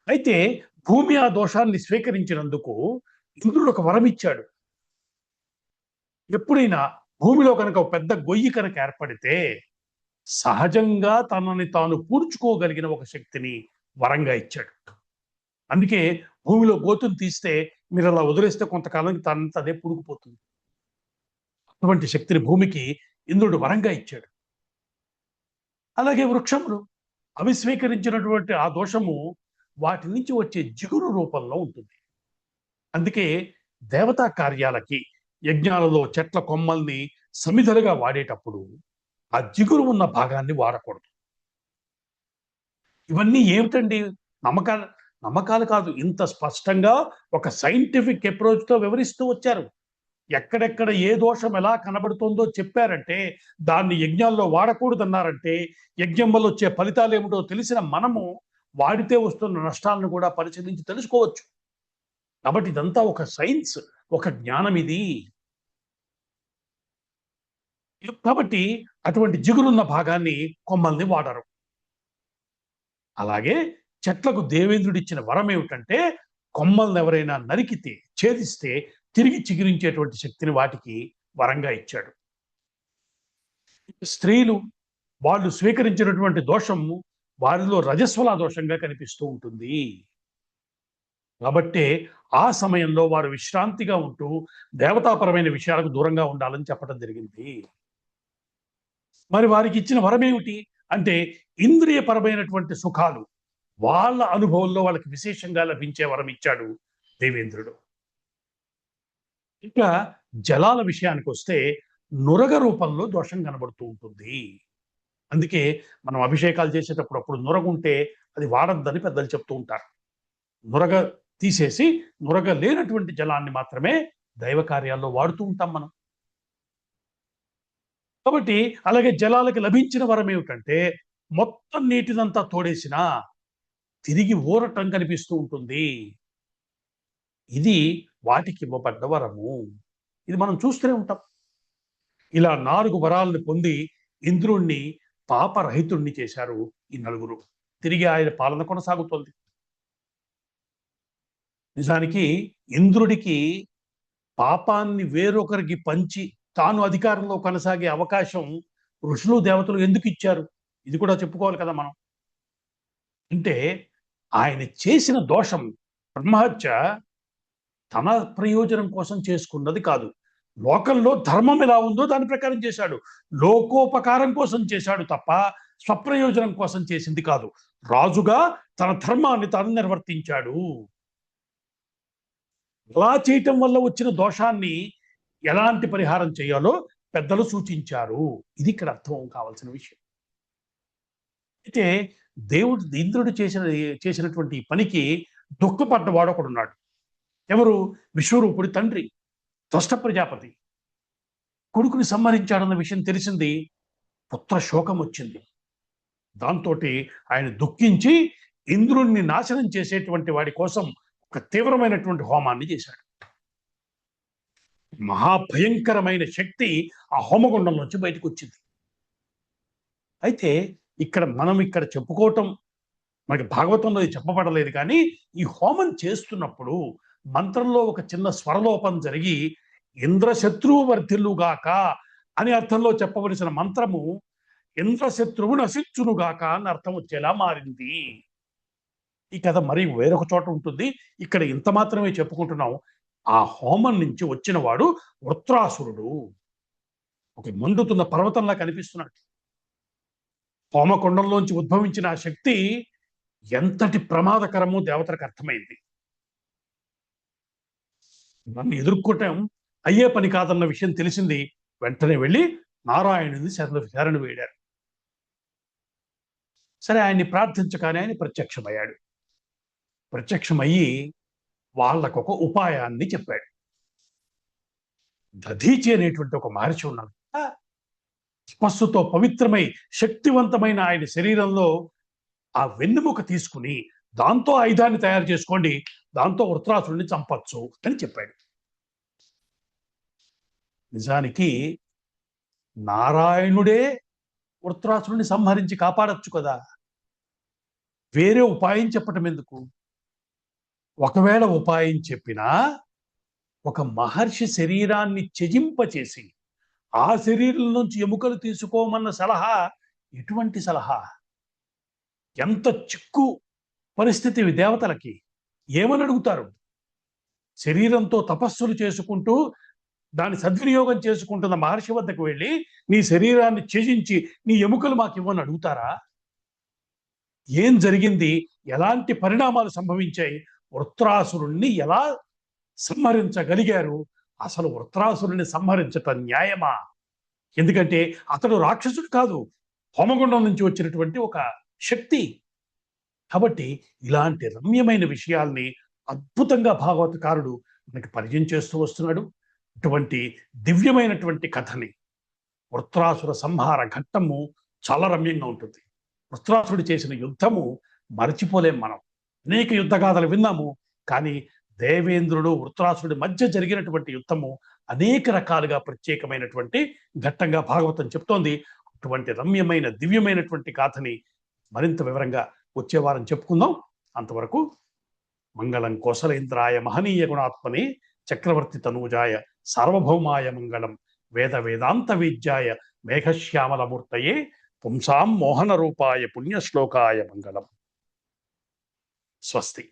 అయితే భూమి ఆ దోషాన్ని స్వీకరించినందుకు ఇంద్రుడు ఒక వరం ఇచ్చాడు. ఎప్పుడైనా భూమిలో కనుక ఒక పెద్ద గొయ్యి కనుక ఏర్పడితే సహజంగా తనని తాను పూడ్చుకోగలిగిన ఒక శక్తిని వరంగా ఇచ్చాడు. అందుకే భూమిలో గోతును తీస్తే మీరు అలా వదిలేస్తే కొంతకాలానికి తనంత అదే పుడుకుపోతుంది. అటువంటి శక్తిని భూమికి ఇంద్రుడు వరంగా ఇచ్చాడు. అలాగే వృక్షములు అవి స్వీకరించినటువంటి ఆ దోషము వాటి నుంచి వచ్చే జిగురు రూపంలో ఉంటుంది. అందుకే దేవతా కార్యాలకి, యజ్ఞాలలో చెట్ల కొమ్మల్ని సమిధలుగా వాడేటప్పుడు ఆ జిగురు ఉన్న భాగాన్ని వాడకూడదు. ఇవన్నీ ఏమిటండి? నమ్మకాలు నమ్మకాలు కాదు, ఇంత స్పష్టంగా ఒక సైంటిఫిక్ అప్రోచ్తో వివరిస్తూ వచ్చారు. ఎక్కడెక్కడ ఏ దోషం ఎలా కనబడుతుందో చెప్పారంటే, దాన్ని యజ్ఞాల్లో వాడకూడదన్నారంటే, యజ్ఞం వల్ల వచ్చే ఫలితాలు ఏమిటో తెలిసిన మనము వాడితే వస్తున్న నష్టాలను కూడా పరిశీలించి తెలుసుకోవచ్చు. కాబట్టి ఇదంతా ఒక సైన్స్, ఒక జ్ఞానం ఇది. కాబట్టి అటువంటి జిగురున్న భాగాన్ని, కొమ్మల్ని వాడరు. అలాగే చెట్లకు దేవేంద్రుడిచ్చిన వరం ఏమిటంటే, కొమ్మల్ని ఎవరైనా నరికితే, ఛేదిస్తే తిరిగి చిగురించేటువంటి శక్తిని వాటికి వరంగా ఇచ్చాడు. స్త్రీలు వాళ్ళు స్వీకరించినటువంటి దోషము వారిలో రజస్వల దోషంగా కనిపిస్తూ ఉంటుంది. కాబట్టే ఆ సమయంలో వారు విశ్రాంతిగా ఉంటూ దేవతాపరమైన విషయాలకు దూరంగా ఉండాలని చెప్పడం జరిగింది. మరి వారికి ఇచ్చిన వరం ఏమిటి అంటే, ఇంద్రియపరమైనటువంటి సుఖాలు వాళ్ళ అనుభవంలో వాళ్ళకి విశేషంగా లభించే వరం ఇచ్చాడు దేవేంద్రుడు. ఇంకా జలాల విషయానికి వస్తే నురగ రూపంలో దోషం కనబడుతూ ఉంటుంది. అందుకే మనం అభిషేకాలు చేసేటప్పుడు అప్పుడు నురగుంటే అది వాడద్దని పెద్దలు చెప్తూ ఉంటారు. నురగ తీసేసి నురగ లేనటువంటి జలాన్ని మాత్రమే దైవ కార్యాల్లో వాడుతూ ఉంటాం మనం. కాబట్టి అలాగే జలాలకి లభించిన వరం ఏమిటంటే, మొత్తం నీటినంతా తోడేసినా తిరిగి ఊరటం కనిపిస్తూ ఉంటుంది. ఇది వాటికి ఇవ్వబడ్డ వరము. ఇది మనం చూస్తూనే ఉంటాం. ఇలా 4 వరాలను పొంది ఇంద్రుణ్ణి పాపరహితుణ్ణి చేశారు ఈ నలుగురు. తిరిగి ఆయన పాలన కొనసాగుతోంది. నిజానికి ఇంద్రుడికి పాపాన్ని వేరొకరికి పంచి తాను అధికారంలో కొనసాగే అవకాశం ఋషులు, దేవతలు ఎందుకు ఇచ్చారు? ఇది కూడా చెప్పుకోవాలి కదా మనం. అంటే ఆయన చేసిన దోషం, బ్రహ్మహత్య తన ప్రయోజనం కోసం చేసుకున్నది కాదు. లోకంలో ధర్మం ఎలా ఉందో దాని ప్రకారం చేశాడు. లోకోపకారం కోసం చేశాడు తప్ప స్వప్రయోజనం కోసం చేసింది కాదు. రాజుగా తన ధర్మాన్ని తాను నిర్వర్తించాడు. అలా చేయటం వల్ల వచ్చిన దోషాన్ని ఎలాంటి పరిహారం చేయాలో పెద్దలు సూచించారు. ఇది ఇక్కడ అర్థం కావాల్సిన విషయం. అయితే ఇంద్రుడు చేసినటువంటి పనికి దుఃఖపడ్డవాడు ఒకడున్నాడు. ఎవరు? విశ్వరూపుడి తండ్రి త్వష్ట ప్రజాపతి. కొడుకుని సంహరించాడన్న విషయం తెలిసింది. పుత్ర శోకం వచ్చింది. దాంతో ఆయన దుఃఖించి ఇంద్రుణ్ణి నాశనం చేసేటువంటి వాడి కోసం ఒక తీవ్రమైనటువంటి హోమాన్ని చేశాడు. మహాభయంకరమైన శక్తి ఆ హోమగుండం నుంచి బయటకు వచ్చింది. అయితే మనం చెప్పుకోవటం మనకి భాగవతంలో చెప్పబడలేదు, కానీ ఈ హోమం చేస్తున్నప్పుడు మంత్రంలో ఒక చిన్న స్వరలోపం జరిగి ఇంద్రశత్రువు వర్ధిల్లుగాక అని అర్థంలో చెప్పవలసిన మంత్రము ఇంద్రశత్రువు నశించునుగాక అని అర్థం వచ్చేలా మారింది. ఈ కథ మరి వేరొక చోట ఉంటుంది. ఇక్కడ ఇంత మాత్రమే చెప్పుకుంటున్నాం. ఆ హోమం నుంచి వచ్చిన వాడు వృత్రాసురుడు. ఒక మండుతున్న పర్వతంలా కనిపిస్తున్నాడు. హోమకొండంలోంచి ఉద్భవించిన ఆ శక్తి ఎంతటి ప్రమాదకరమో దేవతలకు అర్థమైంది. నన్ను ఎదుర్కోవటం అయ్యే పని కాదన్న విషయం తెలిసింది. వెంటనే వెళ్ళి నారాయణుని శరణు వేడారు. సరే, ఆయన్ని ప్రార్థించగానే ఆయన ప్రత్యక్షమయ్యాడు. ప్రత్యక్షమయ్యి వాళ్ళకు ఒక ఉపాయాన్ని చెప్పాడు. దధీచి అనేటువంటి ఒక మహర్షి ఉన్నాడు. తపస్సుతో పవిత్రమై శక్తివంతమైన ఆయన శరీరంలో ఆ వెన్నెముక తీసుకుని దాంతో ఆయుధాన్ని తయారు చేసుకోండి, దాంతో వృత్రాసురుడిని చంపచ్చు అని చెప్పాడు. నిజానికి నారాయణుడే వృత్రాసురుడిని సంహరించి కాపాడచ్చు కదా. వేరే ఉపాయం చెప్పటం ఎందుకు? ఒకవేళ ఉపాయం చెప్పినా ఒక మహర్షి శరీరాన్ని త్యజింపచేసి ఆ శరీరం నుంచి ఎముకలు తీసుకోమన్న సలహా ఎటువంటి సలహా? ఎంత చిక్కు పరిస్థితి దేవతలకి. ఏమని అడుగుతారు? శరీరంతో తపస్సులు చేసుకుంటూ దాన్ని సద్వినియోగం చేసుకుంటున్న మహర్షి వద్దకు వెళ్ళి నీ శరీరాన్ని త్యజించి నీ ఎముకలు మాకు ఇవ్వని అడుగుతారా? ఏం జరిగింది? ఎలాంటి పరిణామాలు సంభవించాయి? వృత్రాసురుణ్ణి ఎలా సంహరించగలిగారు? అసలు వృత్రాసురుణ్ణి సంహరించటం న్యాయమా? ఎందుకంటే అతడు రాక్షసుడు కాదు, హోమగుండం నుంచి వచ్చినటువంటి ఒక శక్తి. కాబట్టి ఇలాంటి రమ్యమైన విషయాల్ని అద్భుతంగా భాగవతకారుడు మనకి పరిచయం చేస్తూ వస్తున్నాడు. ఇటువంటి దివ్యమైనటువంటి కథని, వృత్రాసుర సంహార ఘట్టము చాలా రమ్యంగా ఉంటుంది. వృత్రాసురుడు చేసిన యుద్ధము మరచిపోలేం మనం. అనేక యుద్ధగాథలు విన్నాము, కానీ దేవేంద్రుడు వృత్రాసురుడి మధ్య జరిగినటువంటి యుద్ధము అనేక రకాలుగా ప్రత్యేకమైనటువంటి ఘట్టంగా భాగవతం చెప్తోంది. అటువంటి రమ్యమైన దివ్యమైనటువంటి గాథని మరింత వివరంగా వచ్చే వారం చెప్పుకుందాం. అంతవరకు మంగళం కోసలేంద్రాయ మహనీయ గుణాత్మనే చక్రవర్తి తనూజాయ సార్వభౌమాయ మంగళం. వేద వేదాంత విద్యాయ మేఘశ్యామలమూర్తయే పుంసాం మోహన రూపాయ పుణ్యశ్లోకాయ మంగళం. స్వస్తి.